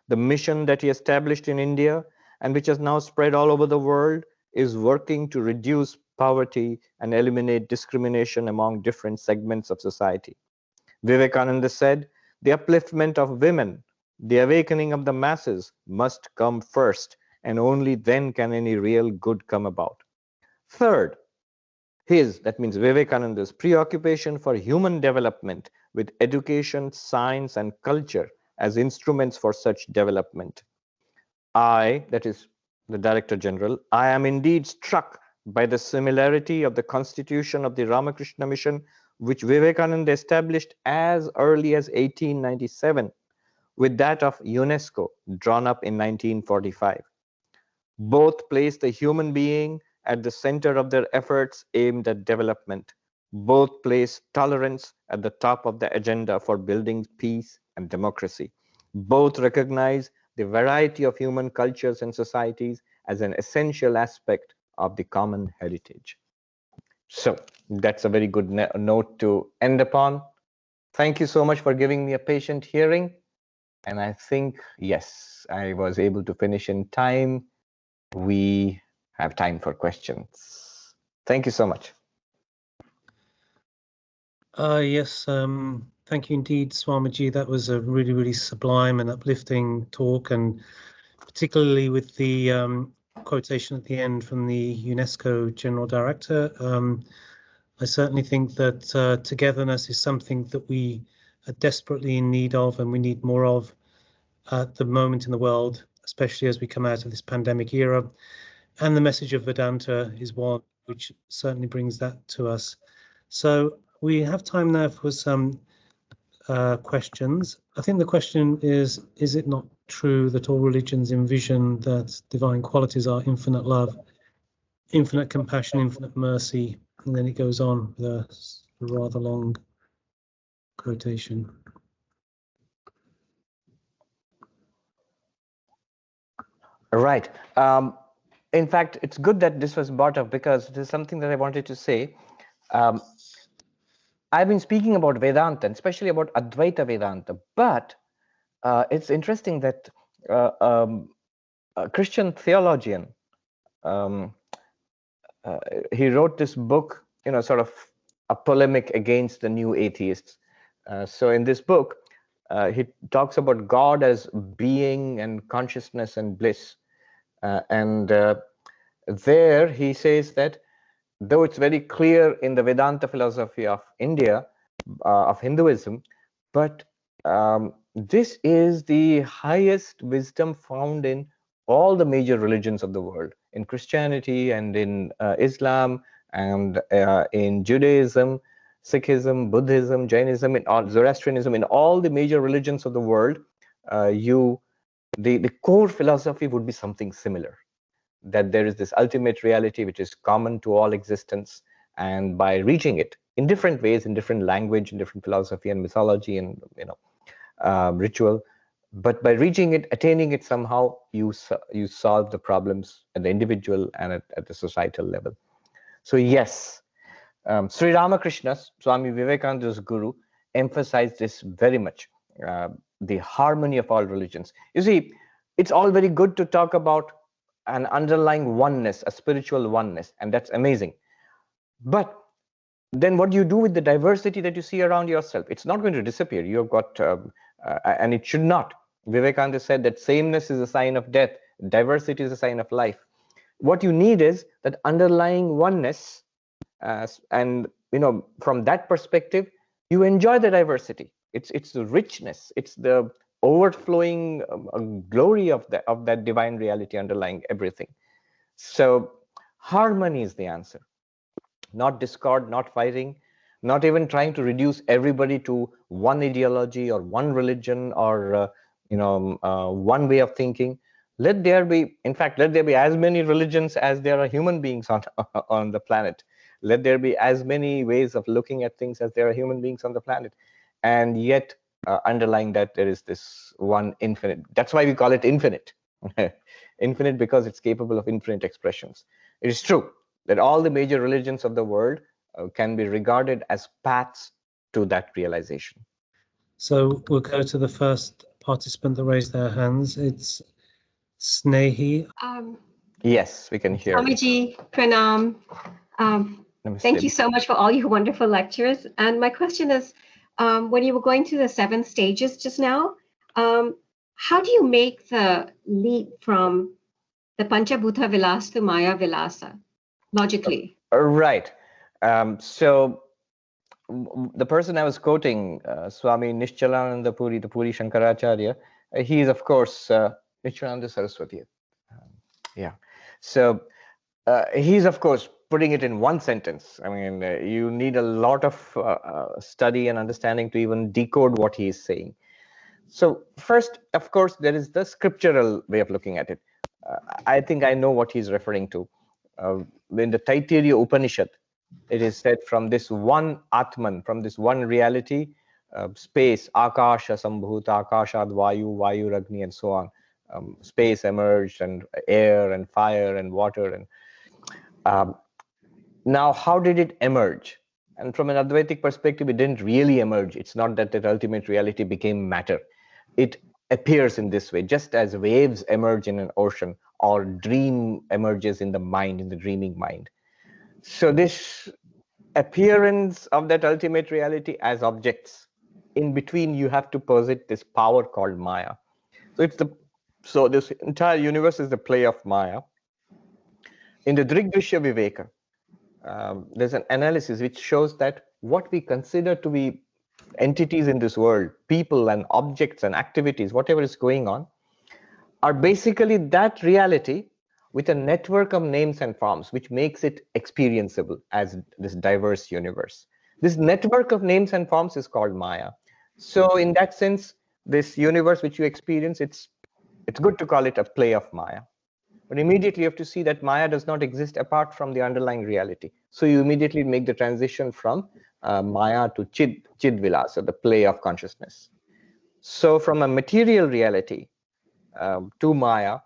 The mission that he established in India and which has now spread all over the world is working to reduce poverty and eliminate discrimination among different segments of society. Vivekananda said, the upliftment of women, the awakening of the masses must come first, and only then can any real good come about. Third, that means Vivekananda's preoccupation for human development with education, science, and culture as instruments for such development. I, that is the Director General, I am indeed struck by the similarity of the constitution of the Ramakrishna Mission, which Vivekananda established as early as 1897, with that of UNESCO, drawn up in 1945. Both place the human being at the center of their efforts aimed at development. Both place tolerance at the top of the agenda for building peace and democracy. Both recognize the variety of human cultures and societies as an essential aspect of the common heritage. So that's a very good note to end upon. Thank you so much for giving me a patient hearing. And I think, yes, I was able to finish in time. We have time for questions. Thank you so much. Yes, thank you indeed, Swamiji. That was a really, really sublime and uplifting talk, and particularly with the quotation at the end from the UNESCO General Director. I certainly think that togetherness is something that we are desperately in need of, and we need more of at the moment in the world, especially as we come out of this pandemic era. And the message of Vedanta is one which certainly brings that to us. So we have time now for some questions. I think the question is it not true that all religions envision that divine qualities are infinite love, infinite compassion, infinite mercy? And then it goes on with a rather long quotation. Right. In fact, it's good that this was brought up, because there's something that I wanted to say. I've been speaking about Vedanta, and especially about Advaita Vedanta, but it's interesting that a Christian theologian. Um, he wrote this book, sort of a polemic against the new atheists. So in this book, he talks about God as being and consciousness and bliss. And there he says that though it's very clear in the Vedanta philosophy of India, of Hinduism, but this is the highest wisdom found in all the major religions of the world, in Christianity and in Islam and in Judaism, Sikhism, Buddhism, Jainism, in all, Zoroastrianism, in all the major religions of the world, the core philosophy would be something similar, that there is this ultimate reality which is common to all existence, and by reaching it in different ways, in different language, in different philosophy and mythology and ritual, but by reaching it, attaining it somehow, you solve the problems at the individual and at the societal level. So yes, Sri Ramakrishna, Swami Vivekananda's guru, emphasized this very much, the harmony of all religions. You see, it's all very good to talk about an underlying oneness, a spiritual oneness, and that's amazing. But then what do you do with the diversity that you see around yourself? It's not going to disappear. You've got, and it should not. Vivekananda said that sameness is a sign of death, diversity is a sign of life. What you need is that underlying oneness, and from that perspective, you enjoy the diversity. It's the richness, it's the overflowing glory of that divine reality underlying everything. So harmony is the answer, not discord, not fighting, not even trying to reduce everybody to one ideology or one religion or one way of thinking. Let there be, in fact, let there be as many religions as there are human beings on the planet. Let there be as many ways of looking at things as there are human beings on the planet. And yet, underlying that, there is this one infinite. That's why we call it infinite. Infinite because it's capable of infinite expressions. It is true that all the major religions of the world can be regarded as paths to that realization. So we'll go to the first participant that raised their hands. It's Snehi. Yes, we can hear. Swamiji, pranam. Thank you so much for all your wonderful lectures. And my question is, when you were going through the 7 stages just now, how do you make the leap from the Panchabhuta Vilas to Maya Vilasa, logically? Right. So the person I was quoting, Swami Nishchalananda Puri, the Puri Shankaracharya, he is, of course, Nishchalananda Saraswati. Yeah. So he's, of course, putting it in one sentence. I mean, you need a lot of study and understanding to even decode what he is saying. So first, of course, there is the scriptural way of looking at it. I think I know what he's referring to. In the Taittiriya Upanishad, it is said from this one Atman, from this one reality, space, Akasha Sambhuta, Akashad Vayu, Vayu Ragni, and so on. Space emerged, and air, and fire, and water. And now, how did it emerge? And from an Advaitic perspective, it didn't really emerge. It's not that that ultimate reality became matter. It appears in this way, just as waves emerge in an ocean, or dream emerges in the mind, in the dreaming mind. So this appearance of that ultimate reality as objects, in between you have to posit this power called Maya. So this entire universe is the play of Maya. In the Drigdrishya Viveka, there's an analysis which shows that what we consider to be entities in this world, people and objects and activities, whatever is going on, are basically that reality with a network of names and forms, which makes it experienceable as this diverse universe. This network of names and forms is called Maya. So in that sense, this universe which you experience, it's good to call it a play of Maya. But immediately you have to see that Maya does not exist apart from the underlying reality. So you immediately make the transition from Maya to Chid Vilasa, the play of consciousness. So from a material reality to Maya,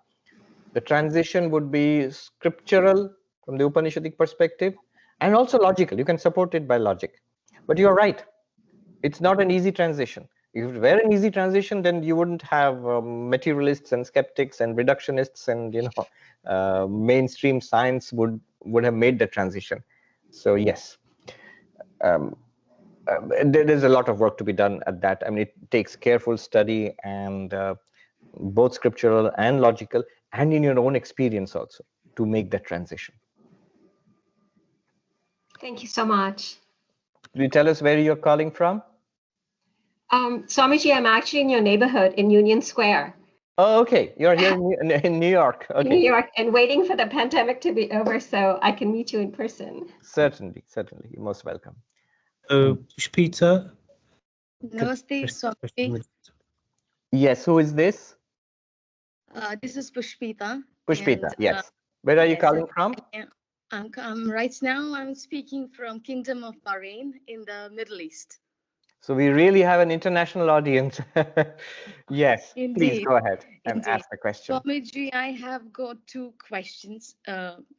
the transition would be scriptural from the Upanishadic perspective, and also logical. You can support it by logic. But you're right. It's not an easy transition. if it were an easy transition, then you wouldn't have materialists and skeptics and reductionists, and mainstream science would have made the transition. So yes, there's a lot of work to be done at that. I mean, it takes careful study and both scriptural and logical, and in your own experience also, to make that transition. Thank you so much. Could you tell us where you're calling from? Swamiji, I'm actually in your neighborhood in Union Square. Oh, okay. You're here in New York. Okay. In New York, and waiting for the pandemic to be over so I can meet you in person. Certainly. You're most welcome. Pushpita. Namaste, Swami. Yes, who is this? This is Pushpita. Pushpita, and, yes. Where are you yes, calling from? Right now, I'm speaking from Kingdom of Bahrain in the Middle East. So we really have an international audience. Yes, Indeed. Please go ahead and ask the question. Swamiji, I have got two questions.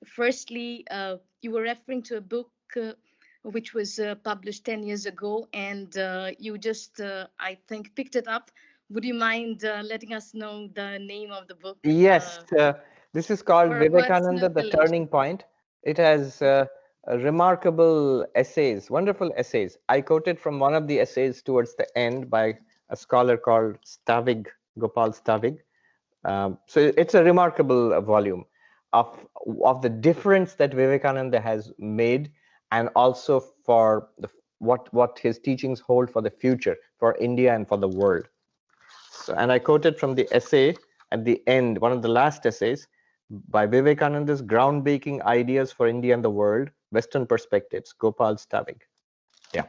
Firstly, you were referring to a book which was published 10 years ago, and you just, I think, picked it up. Would you mind letting us know the name of the book? Yes, this is called Vivekananda, The Turning Point. It has remarkable essays, wonderful essays. I quoted from one of the essays towards the end by a scholar called Stavig, Gopal Stavig. So it's a remarkable volume of the difference that Vivekananda has made, and also for what his teachings hold for the future, for India and for the world. So, and I quoted from the essay at the end, one of the last essays, by Vivekananda's groundbreaking ideas for India and the world, Western perspectives, Gopal Stavig. Yeah.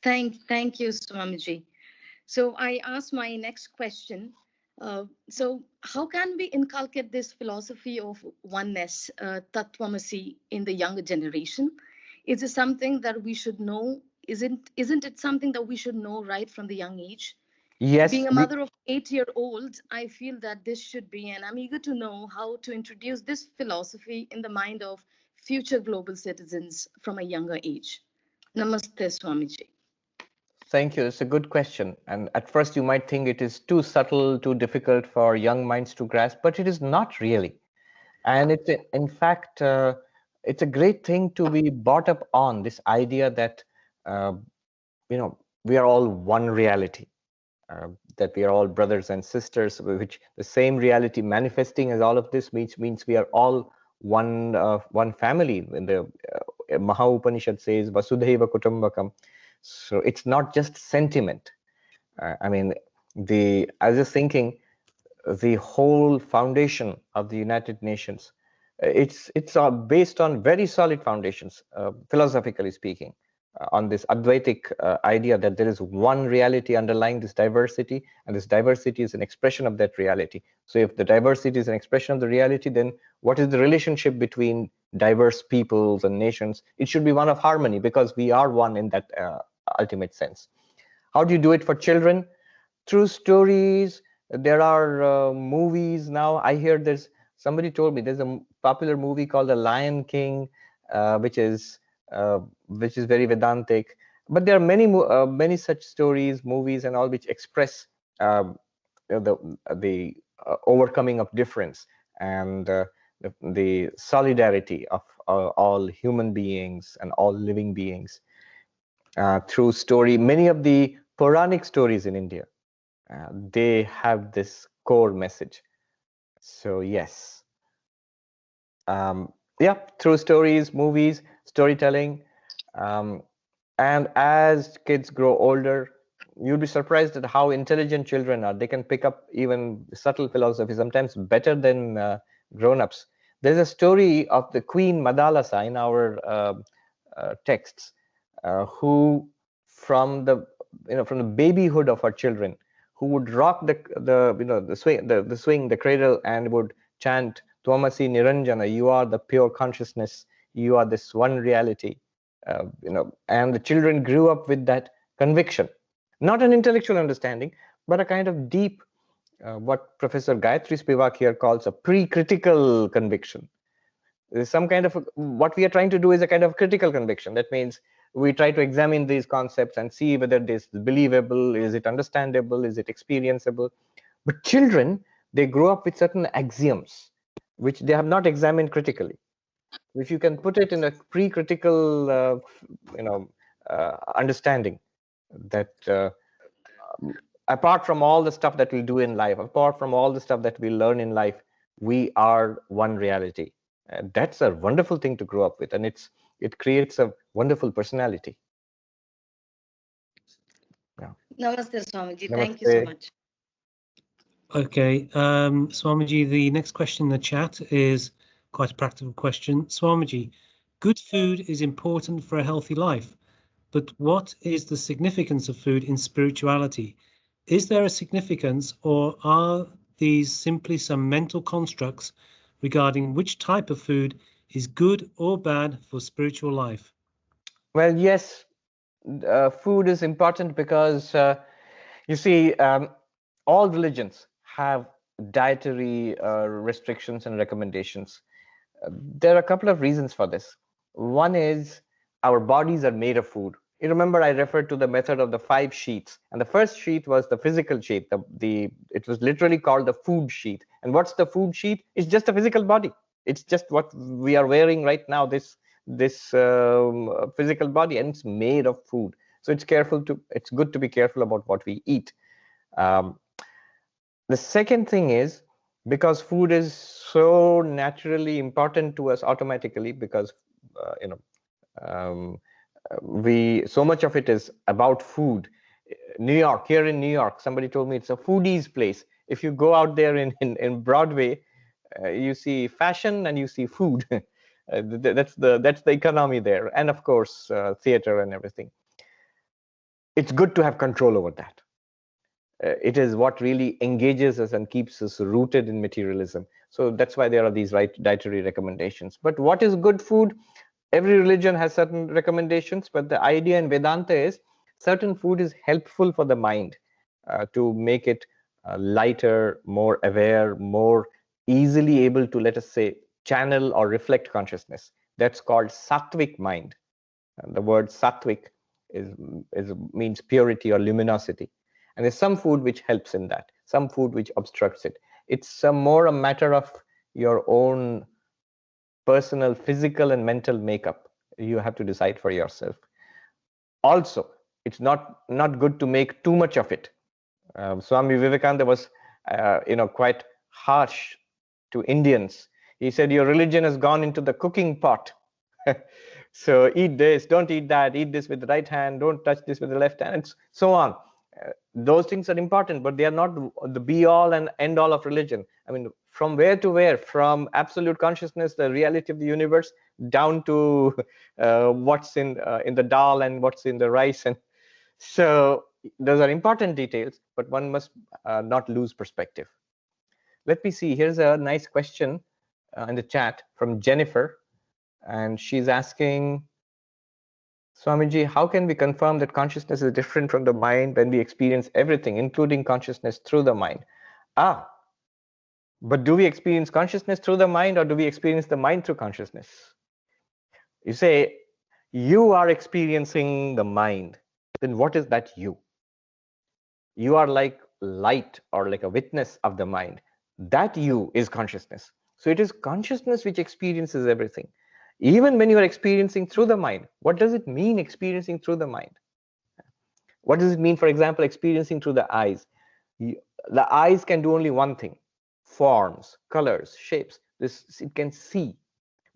Thank you, Swamiji. So I ask my next question. So how can we inculcate this philosophy of oneness, Tattvamasi, in the younger generation? Is it something that we should know? Isn't it something that we should know right from the young age? Yes. Being a mother of 8-year-old, I feel that this should be, and I'm eager to know how to introduce this philosophy in the mind of future global citizens from a younger age. Namaste, Swamiji. Thank you. It's a good question. And at first you might think it is too subtle, too difficult for young minds to grasp, but it is not really. And it's, in fact, it's a great thing to be brought up on, this idea that, we are all one reality. That we are all brothers and sisters, which the same reality manifesting as all of this means we are all one family. In the Maha Upanishad says Vasudhaiva Kutumbakam. So it's not just sentiment. I mean, I was just thinking, the whole foundation of the United Nations, it's based on very solid foundations, philosophically speaking. On this Advaitic idea that there is one reality underlying this diversity, and this diversity is an expression of that reality. So if the diversity is an expression of the reality, then what is the relationship between diverse peoples and nations? It should be one of harmony, because we are one in that ultimate sense. How do you do it for children? Through stories. There are movies now. I hear somebody told me there's a popular movie called The Lion King, which is very Vedantic, but there are many such stories, movies, and all which express the overcoming of difference and the solidarity of all human beings and all living beings through story. Many of the Puranic stories in India, they have this core message. So yes, through stories, movies, storytelling, and as kids grow older, you'll be surprised at how intelligent children are. They can pick up even subtle philosophy, sometimes better than grown-ups. There's a story of the Queen Madalasa in our texts, who from the babyhood of her children, who would rock the cradle, and would chant Tvamasi Niranjana, you are the pure consciousness, you are this one reality, and the children grew up with that conviction, not an intellectual understanding, but a kind of deep, what Professor Gayatri Spivak here calls a pre-critical conviction. There's some kind of, what we are trying to do is a kind of critical conviction. That means we try to examine these concepts and see whether this is believable, is it understandable, is it experienceable. But children, they grow up with certain axioms which they have not examined critically. If you can put it in a pre-critical understanding that apart from all the stuff that we do in life, apart from all the stuff that we learn in life, we are one reality. That's a wonderful thing to grow up with, and it creates a wonderful personality. Yeah. Namaste, Swamiji. Namaste. Thank you so much. Okay, Swamiji, the next question in the chat is quite a practical question. Swamiji, good food is important for a healthy life, but what is the significance of food in spirituality? Is there a significance, or are these simply some mental constructs regarding which type of food is good or bad for spiritual life? Well, yes, food is important because you see, all religions have dietary restrictions and recommendations. There are a couple of reasons for this. One is our bodies are made of food. You remember I referred to the method of the 5 sheets, and the first sheet was the physical sheet. It was literally called the food sheet. And what's the food sheet? It's just a physical body. It's just what we are wearing right now, this physical body, and it's made of food. So it's good to be careful about what we eat. The second thing is, because food is so naturally important to us automatically, because so much of it is about food. Here in New York, somebody told me it's a foodie's place. If you go out there in Broadway, you see fashion and you see food. That's the economy there, and of course theater and everything. It's good to have control over that. It is what really engages us and keeps us rooted in materialism. So that's why there are these dietary recommendations. But what is good food? Every religion has certain recommendations, but the idea in Vedanta is certain food is helpful for the mind to make it lighter, more aware, more easily able to, let us say, channel or reflect consciousness. That's called sattvic mind. And the word sattvic means purity or luminosity. And there's some food which helps in that, some food which obstructs it. It's more a matter of your own personal physical and mental makeup. You have to decide for yourself. Also, it's not good to make too much of it. Swami Vivekananda was quite harsh to Indians. He said, your religion has gone into the cooking pot. So eat this, don't eat that, eat this with the right hand, don't touch this with the left hand, and so on. Those things are important, but they are not the be all and end all of religion. I mean, from where to where, from absolute consciousness, the reality of the universe, down to what's in the dal and what's in the rice. And so those are important details, but one must not lose perspective. Let me see, here's a nice question in the chat from Jennifer, and she's asking, Swamiji, how can we confirm that consciousness is different from the mind when we experience everything, including consciousness, through the mind? But do we experience consciousness through the mind, or do we experience the mind through consciousness? You say, you are experiencing the mind. Then what is that you? You are like light or like a witness of the mind. That you is consciousness. So it is consciousness which experiences everything. Even when you are experiencing through the mind, what does it mean experiencing through the mind? What does it mean, for example, experiencing through the eyes? The eyes can do only one thing: forms, colors, shapes. It can see.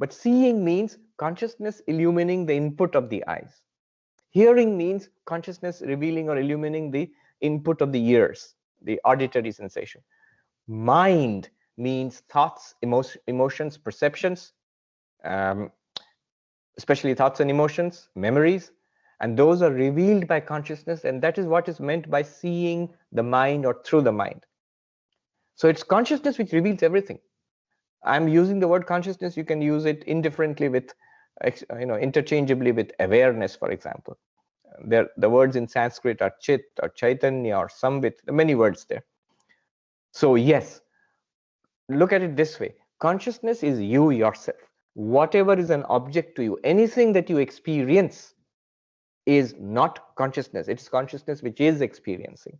But seeing means consciousness illumining the input of the eyes. Hearing means consciousness revealing or illumining the input of the ears, the auditory sensation. Mind means thoughts, emotions, perceptions, especially thoughts and emotions, memories, and those are revealed by consciousness, and that is what is meant by seeing the mind or through the mind. So it's consciousness which reveals everything. I'm using the word consciousness. You can use it indifferently with, interchangeably with awareness, for example. The words in Sanskrit are chit or chaitanya or samvit, many words there. So yes, look at it this way. Consciousness is you yourself. Whatever is an object to you, anything that you experience, is not consciousness. It's consciousness which is experiencing.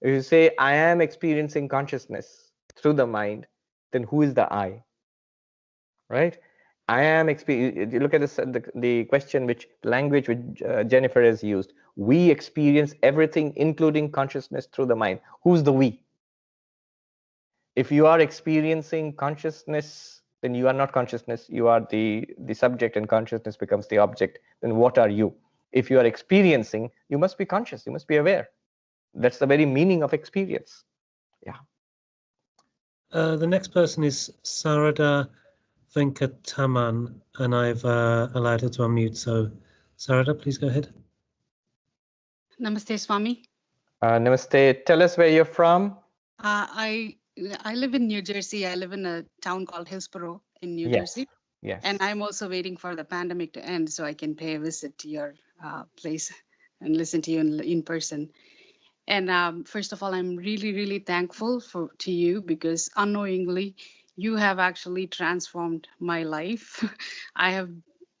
If you say, I am experiencing consciousness through the mind, then who is the I? Right? I am experiencing. You look at the question, which language which Jennifer has used. We experience everything, including consciousness, through the mind. Who's the we? If you are experiencing consciousness, then you are not consciousness. You are the subject, and consciousness becomes the object. Then what are you? If you are experiencing, you must be conscious. You must be aware. That's the very meaning of experience. Yeah. The next person is Sarada Venkataman, and I've allowed her to unmute. So, Sarada, please go ahead. Namaste, Swami. Namaste. Tell us where you're from. I live in New Jersey. I live in a town called Hillsborough in New Jersey. Yes. And I'm also waiting for the pandemic to end so I can pay a visit to your place and listen to you in person. And first of all, I'm really, really thankful to you, because unknowingly, you have actually transformed my life. I have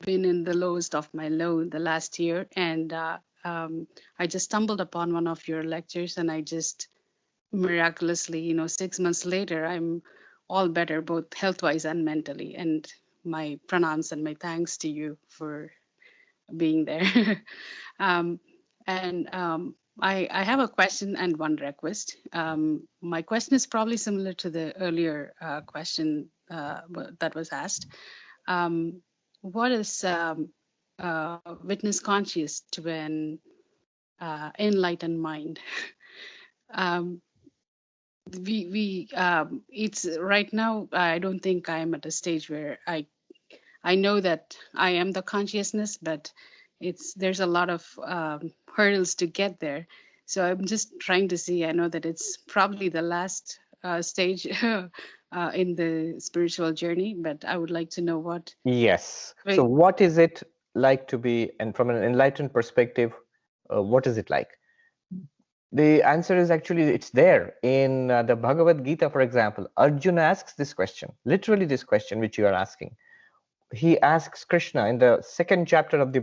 been in the lowest of my low the last year, and I just stumbled upon one of your lectures, and I just miraculously, 6 months later, I'm all better, both health-wise and mentally. And my pranams and my thanks to you for being there. I have a question and one request. My question is probably similar to the earlier question that was asked. What is witness conscious to an enlightened mind? It's right now, I don't think I'm at a stage where I know that I am the consciousness, but there's a lot of hurdles to get there. So I'm just trying to see. I know that it's probably the last stage in the spiritual journey, but I would like to know what. Yes. So what is it like to be, and from an enlightened perspective, what is it like? The answer is actually, it's there in the Bhagavad Gita, for example. Arjuna asks this question, literally this question which you are asking. He asks Krishna in the second chapter of the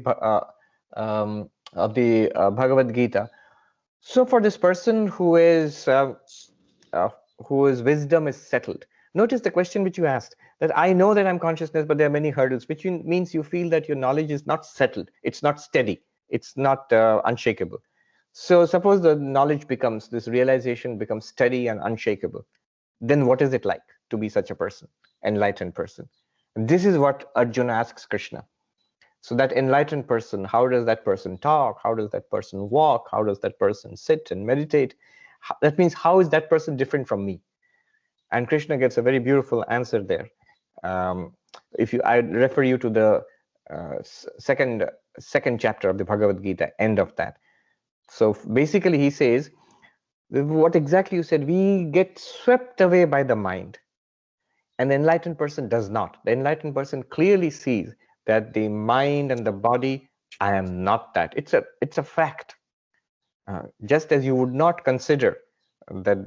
Bhagavad Gita. So for this person whose wisdom is settled, notice the question which you asked, that I know that I'm consciousness, but there are many hurdles, which means you feel that your knowledge is not settled, it's not steady, it's not unshakable. So suppose the knowledge becomes, this realization becomes steady and unshakable, then what is it like to be such a person, enlightened person? And this is what Arjuna asks Krishna. So that enlightened person, how does that person talk? How does that person walk? How does that person sit and meditate? That means, how is that person different from me? And Krishna gives a very beautiful answer there. I refer you to the second chapter of the Bhagavad Gita, end of that. So basically he says, what exactly you said, we get swept away by the mind. And the enlightened person does not. The enlightened person clearly sees that the mind and the body, I am not that. It's a fact. Just as you would not consider that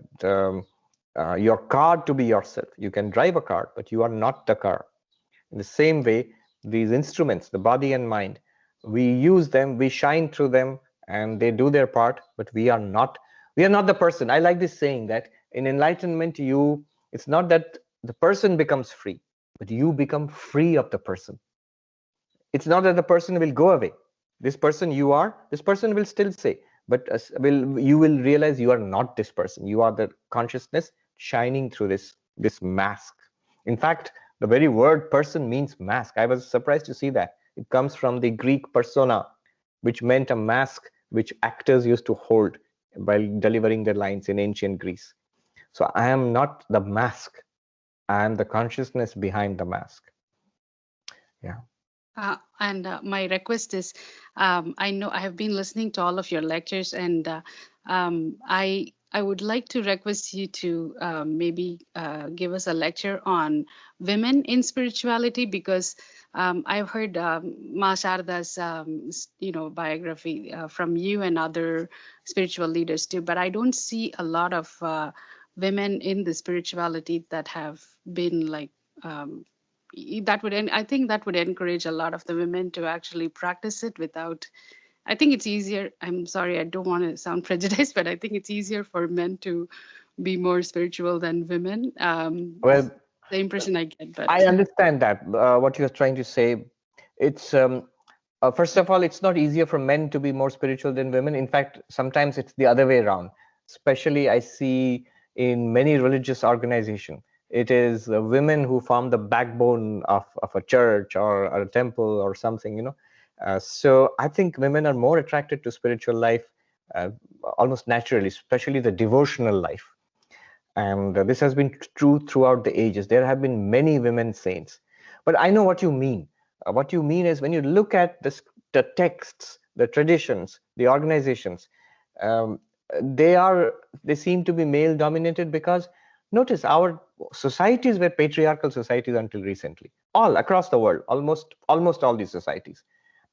your car to be yourself. You can drive a car, but you are not the car. In the same way, these instruments, the body and mind, we use them, we shine through them, and they do their part, but we are not the person. I like this saying that in enlightenment, it's not that the person becomes free, but you become free of the person. It's not that the person will go away. This person this person will still say, but you will realize you are not this person. You are the consciousness shining through this mask. In fact, the very word person means mask. I was surprised to see that. It comes from the Greek persona, which meant a mask which actors used to hold while delivering their lines in ancient Greece. So I am not the mask. I am the consciousness behind the mask. Yeah. My request is, I know I have been listening to all of your lectures, and I would like to request you to maybe give us a lecture on women in spirituality, because I've heard Ma Sharda's biography from you and other spiritual leaders too, but I don't see a lot of women in the spirituality that have been I think that would encourage a lot of the women to actually practice it without. I think it's easier. I'm sorry, I don't want to sound prejudiced, but I think it's easier for men to be more spiritual than women. Well, the impression I get. But I understand that what you're trying to say. It's first of all, it's not easier for men to be more spiritual than women. In fact, sometimes it's the other way around. Especially, I see in many religious organizations, it is women who form the backbone of a church or a temple or something, you know. So I think women are more attracted to spiritual life almost naturally, especially the devotional life. And this has been true throughout the ages. There have been many women saints. But I know what you mean. What you mean is when you look at the texts, the traditions, the organizations, they seem to be male dominated because notice our societies were patriarchal societies until recently, all across the world, almost all these societies.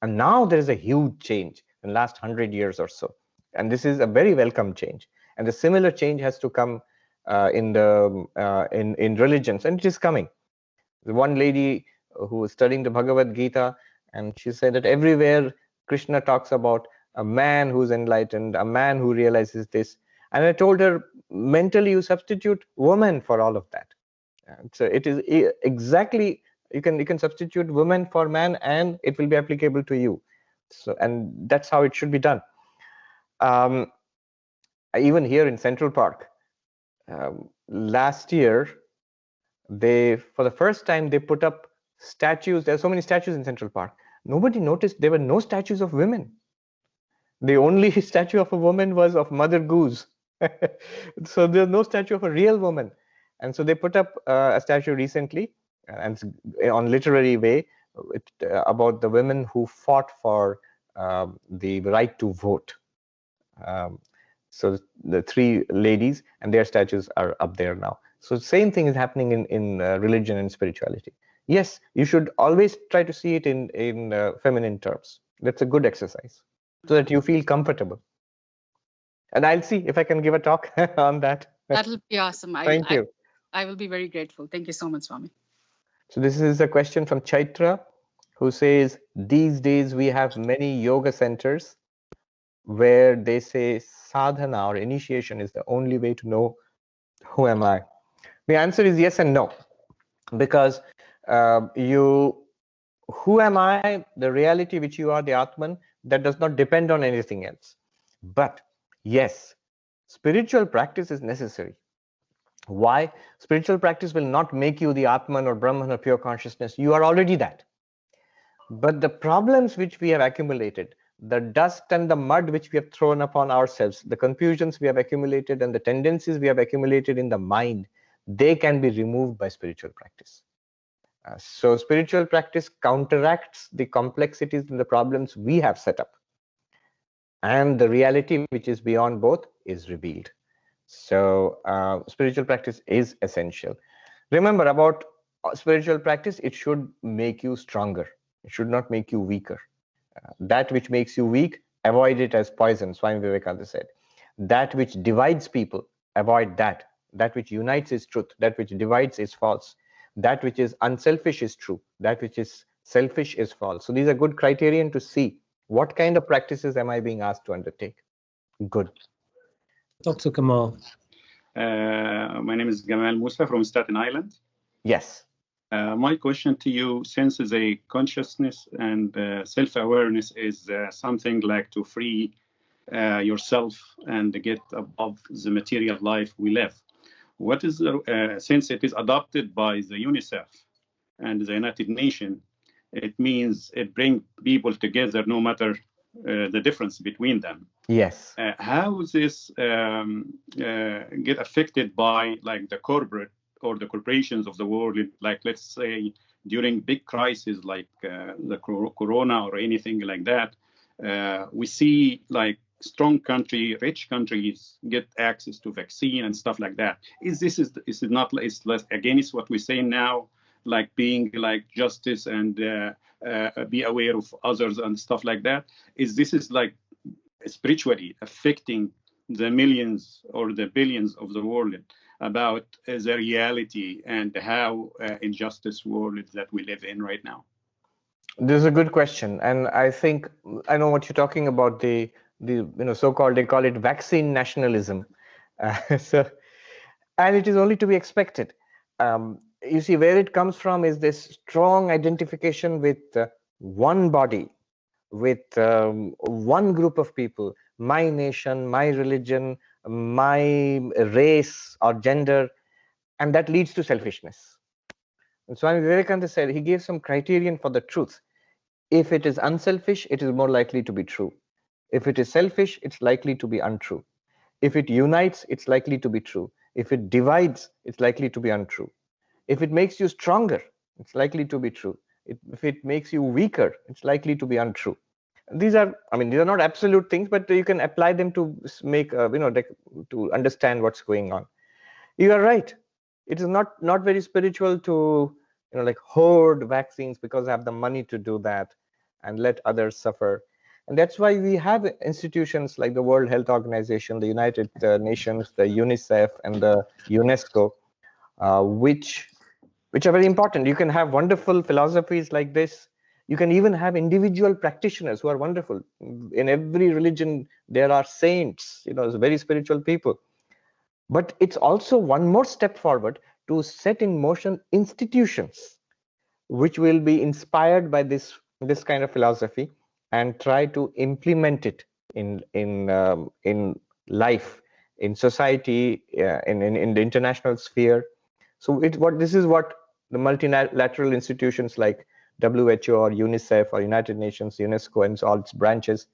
And now there is a huge change in the last 100 years or so. And this is a very welcome change. And the similar change has to come in religions, and it is coming. The one lady who was studying the Bhagavad Gita, and she said that everywhere Krishna talks about a man who's enlightened, a man who realizes this. And I told her, mentally you substitute woman for all of that. And so it is exactly, you can substitute woman for man and it will be applicable to you. So, and that's how it should be done. Even here in Central Park, last year, for the first time, they put up statues. There are so many statues in Central Park. Nobody noticed there were no statues of women. The only statue of a woman was of Mother Goose. So there's no statue of a real woman. And so they put up a statue recently, and on literary way, about the women who fought for the right to vote. So the three ladies, and their statues are up there now. So same thing is happening in religion and spirituality. Yes, you should always try to see it in feminine terms. That's a good exercise, so that you feel comfortable. And I'll see if I can give a talk on that. That'll be awesome. Thank you. I will be very grateful. Thank you so much, Swami. So this is a question from Chaitra, who says, these days we have many yoga centers where they say sadhana or initiation is the only way to know who am I. The answer is yes and no, because who am I, the reality which you are, the Atman, that does not depend on anything else. But yes, spiritual practice is necessary. Why? Spiritual practice will not make you the Atman or Brahman or pure consciousness. You are already that. But the problems which we have accumulated, the dust and the mud which we have thrown upon ourselves, the confusions we have accumulated and the tendencies we have accumulated in the mind, they can be removed by spiritual practice. So spiritual practice counteracts the complexities and the problems we have set up. And the reality which is beyond both is revealed. So spiritual practice is essential. Remember about spiritual practice, it should make you stronger. It should not make you weaker. That which makes you weak, avoid it as poison, Swami Vivekananda said. That which divides people, avoid that. That which unites is truth. That which divides is false. That which is unselfish is true. That which is selfish is false. So these are good criterion to see what kind of practices am I being asked to undertake. Good. Dr. Gamal. My name is Gamal Musa from Staten Island. Yes. My question to you, since the consciousness and self-awareness is something like to free yourself and get above the material life we live, what is since it is adopted by the UNICEF and the United Nations, it means it brings people together no matter the difference between them. Yes. How this get affected by like the corporate or the corporations of the world, like let's say during big crises like the corona or anything like that, we see like strong country, rich countries get access to vaccine and stuff like that. Is it not is less against what we say now, like being like justice and be aware of others and stuff like that? This is like spiritually affecting the millions or the billions of the world about the reality and how injustice world that we live in right now? This is a good question, and I think I know what you're talking about. The so-called, they call it vaccine nationalism. And it is only to be expected. You see, where it comes from is this strong identification with one body, with one group of people, my nation, my religion, my race or gender, and that leads to selfishness. And Swami Vivekananda said, he gave some criterion for the truth. If it is unselfish, it is more likely to be true. If it is selfish, it's likely to be untrue. If it unites, it's likely to be true. If it divides, it's likely to be untrue. If it makes you stronger, it's likely to be true. If it makes you weaker, it's likely to be untrue. These are, these are not absolute things, but you can apply them to make, to understand what's going on. You are right. It is not very spiritual to, like hoard vaccines because I have the money to do that and let others suffer. And that's why we have institutions like the World Health Organization, the United Nations, the UNICEF, and the UNESCO, which are very important. You can have wonderful philosophies like this. You can even have individual practitioners who are wonderful. In every religion, there are saints, very spiritual people. But it's also one more step forward to set in motion institutions which will be inspired by this kind of philosophy and try to implement it in life, in society, in the international sphere. So this is what the multilateral institutions like WHO or UNICEF or United Nations, UNESCO, and all its branches,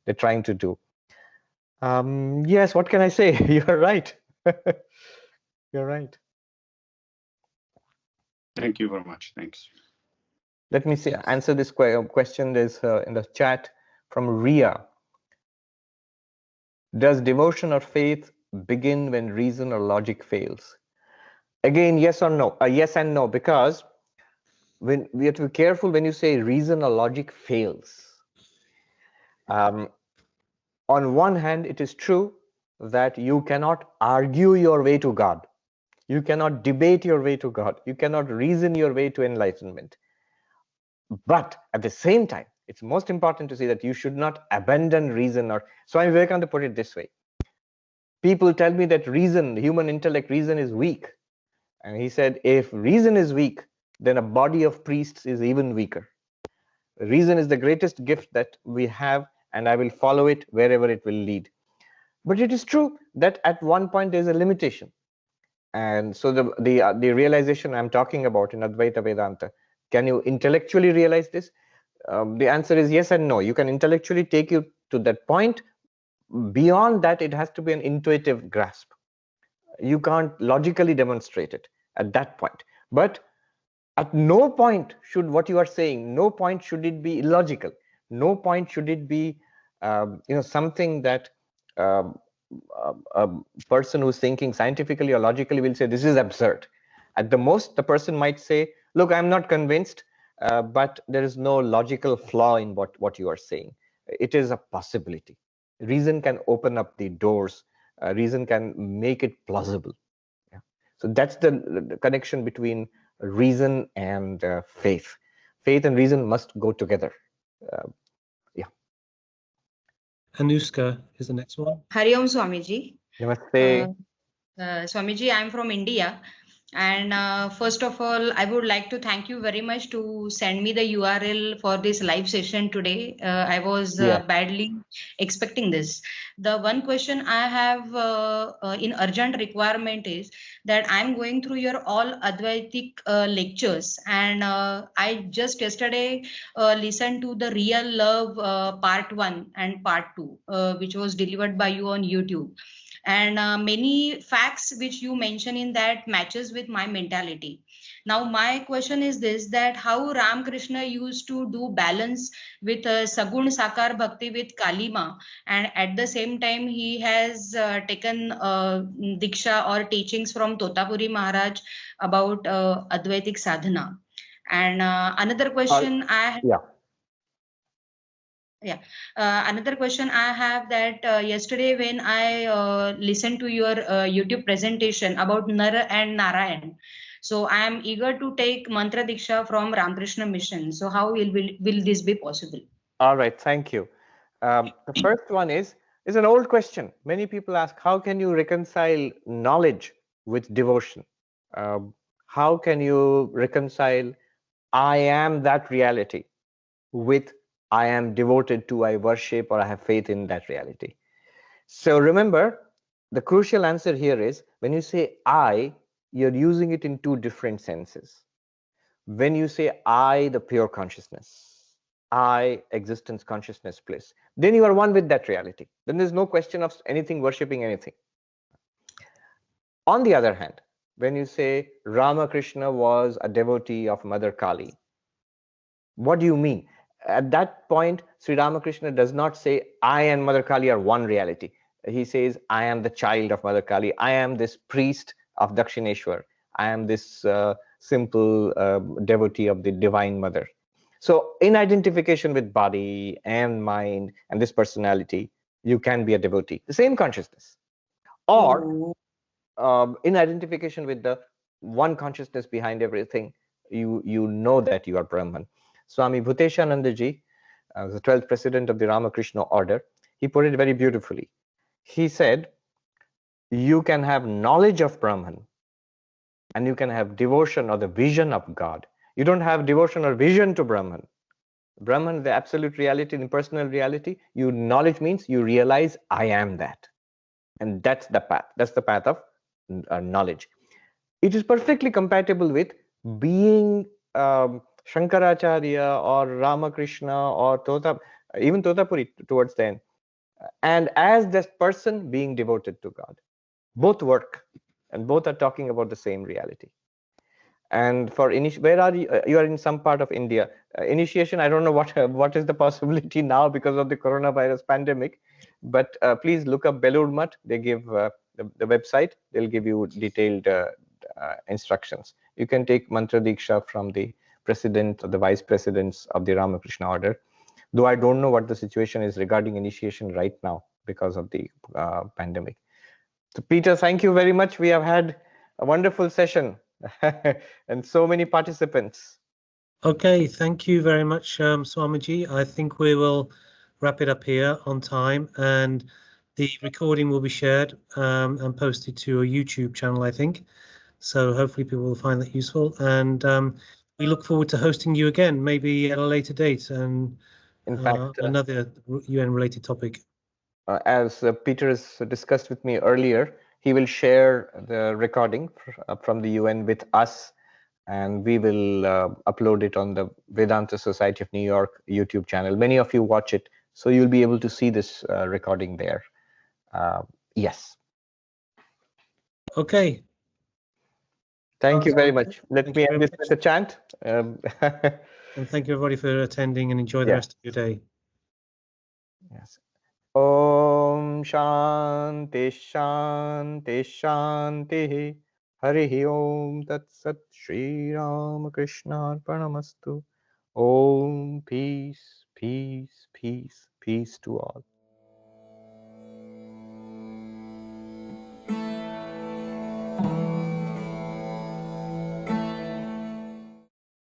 they're trying to do. Yes, what can I say? You're right. You're right. Thank you very much. Thanks. Let me answer this question. There's in the chat from Ria. Does devotion or faith begin when reason or logic fails? Again, yes or no? Yes and no, because when we have to be careful when you say reason or logic fails. On one hand, it is true that you cannot argue your way to God. You cannot debate your way to God. You cannot reason your way to enlightenment. But at the same time, it's most important to see that you should not abandon reason. Or Swami Vivekananda put it this way. People tell me that reason, human intellect, reason is weak. And he said, if reason is weak, then a body of priests is even weaker. Reason is the greatest gift that we have, and I will follow it wherever it will lead. But it is true that at one point there's a limitation. And so the realization I'm talking about in Advaita Vedanta, can you intellectually realize this? The answer is yes and no. You can intellectually take you to that point. Beyond that, it has to be an intuitive grasp. You can't logically demonstrate it at that point. But at no point should what you are saying, no point should it be illogical. No point should it be, something that a person who's thinking scientifically or logically will say, this is absurd. At the most, the person might say, look, I'm not convinced, but there is no logical flaw in what you are saying. It is a possibility. Reason can open up the doors. Reason can make it plausible. Yeah. So that's the connection between reason and faith. Faith and reason must go together. Yeah. Anushka is the next one. Hari Om Swamiji. Namaste. Swamiji, I'm from India. And first of all, I would like to thank you very much to send me the URL for this live session today. I was badly expecting this. The one question I have in urgent requirement is that I'm going through your all Advaitic lectures, and I just yesterday listened to the Real Love part 1 and part 2, which was delivered by you on YouTube. And many facts which you mention in that matches with my mentality. Now my question is this, that how Ramakrishna used to do balance with Sagun Sakar Bhakti with Kalima, and at the same time he has taken Diksha or teachings from Totapuri Maharaj about Advaitic sadhana. And another question I have, Yeah. Another question I have that yesterday when I listened to your YouTube presentation about Nar and Narayan, so I am eager to take Mantra Diksha from Ramakrishna Mission. So how will this be possible? All right, thank you. The first one is an old question. Many people ask, how can you reconcile knowledge with devotion? How can you reconcile I am that reality with I am devoted to, I worship, or I have faith in that reality? So remember, the crucial answer here is when you say I, you're using it in two different senses. When you say I, the pure consciousness, I, existence, consciousness, bliss, then you are one with that reality. Then there's no question of anything worshipping anything. On the other hand, when you say Ramakrishna was a devotee of Mother Kali, what do you mean? At that point, Sri Ramakrishna does not say I and Mother Kali are one reality. He says, I am the child of Mother Kali. I am this priest of Dakshineshwar. I am this simple devotee of the Divine Mother. So in identification with body and mind and this personality, you can be a devotee, the same consciousness. Or in identification with the one consciousness behind everything, you know that you are Brahman. Swami Bhuteshananda ji, the 12th president of the Ramakrishna order, he put it very beautifully. He said, you can have knowledge of Brahman and you can have devotion or the vision of God. You don't have devotion or vision to Brahman. Brahman, the absolute reality, the impersonal reality. You knowledge means you realize I am that. And that's the path. That's the path of knowledge. It is perfectly compatible with being Shankaracharya or Ramakrishna or even Totapuri towards the end. And as that person being devoted to God. Both work and both are talking about the same reality. And for where are you? You are in some part of India. Initiation, I don't know what is the possibility now because of the coronavirus pandemic, but please look up Belur Mutt. They give the website. They'll give you detailed instructions. You can take Mantra Diksha from the president or the vice presidents of the Ramakrishna order. Though I don't know what the situation is regarding initiation right now because of the pandemic. So Peter, thank you very much. We have had a wonderful session and so many participants. Okay, thank you very much, Swamiji. I think we will wrap it up here on time, and the recording will be shared and posted to a YouTube channel, I think. So hopefully people will find that useful, and we look forward to hosting you again, maybe at a later date, and in fact, another UN-related topic. As Peter has discussed with me earlier, he will share the recording from the UN with us, and we will upload it on the Vedanta Society of New York YouTube channel. Many of you watch it, so you'll be able to see this recording there. Yes. Okay. Thank you very much. Let me end this with a chant. And thank you everybody for attending, and enjoy the rest of your day. Yes. Om Shanti Shanti Shanti Harihi Om Tat Sat Shri Ramakrishna Arpanamastu. Om, peace, peace, peace, peace to all.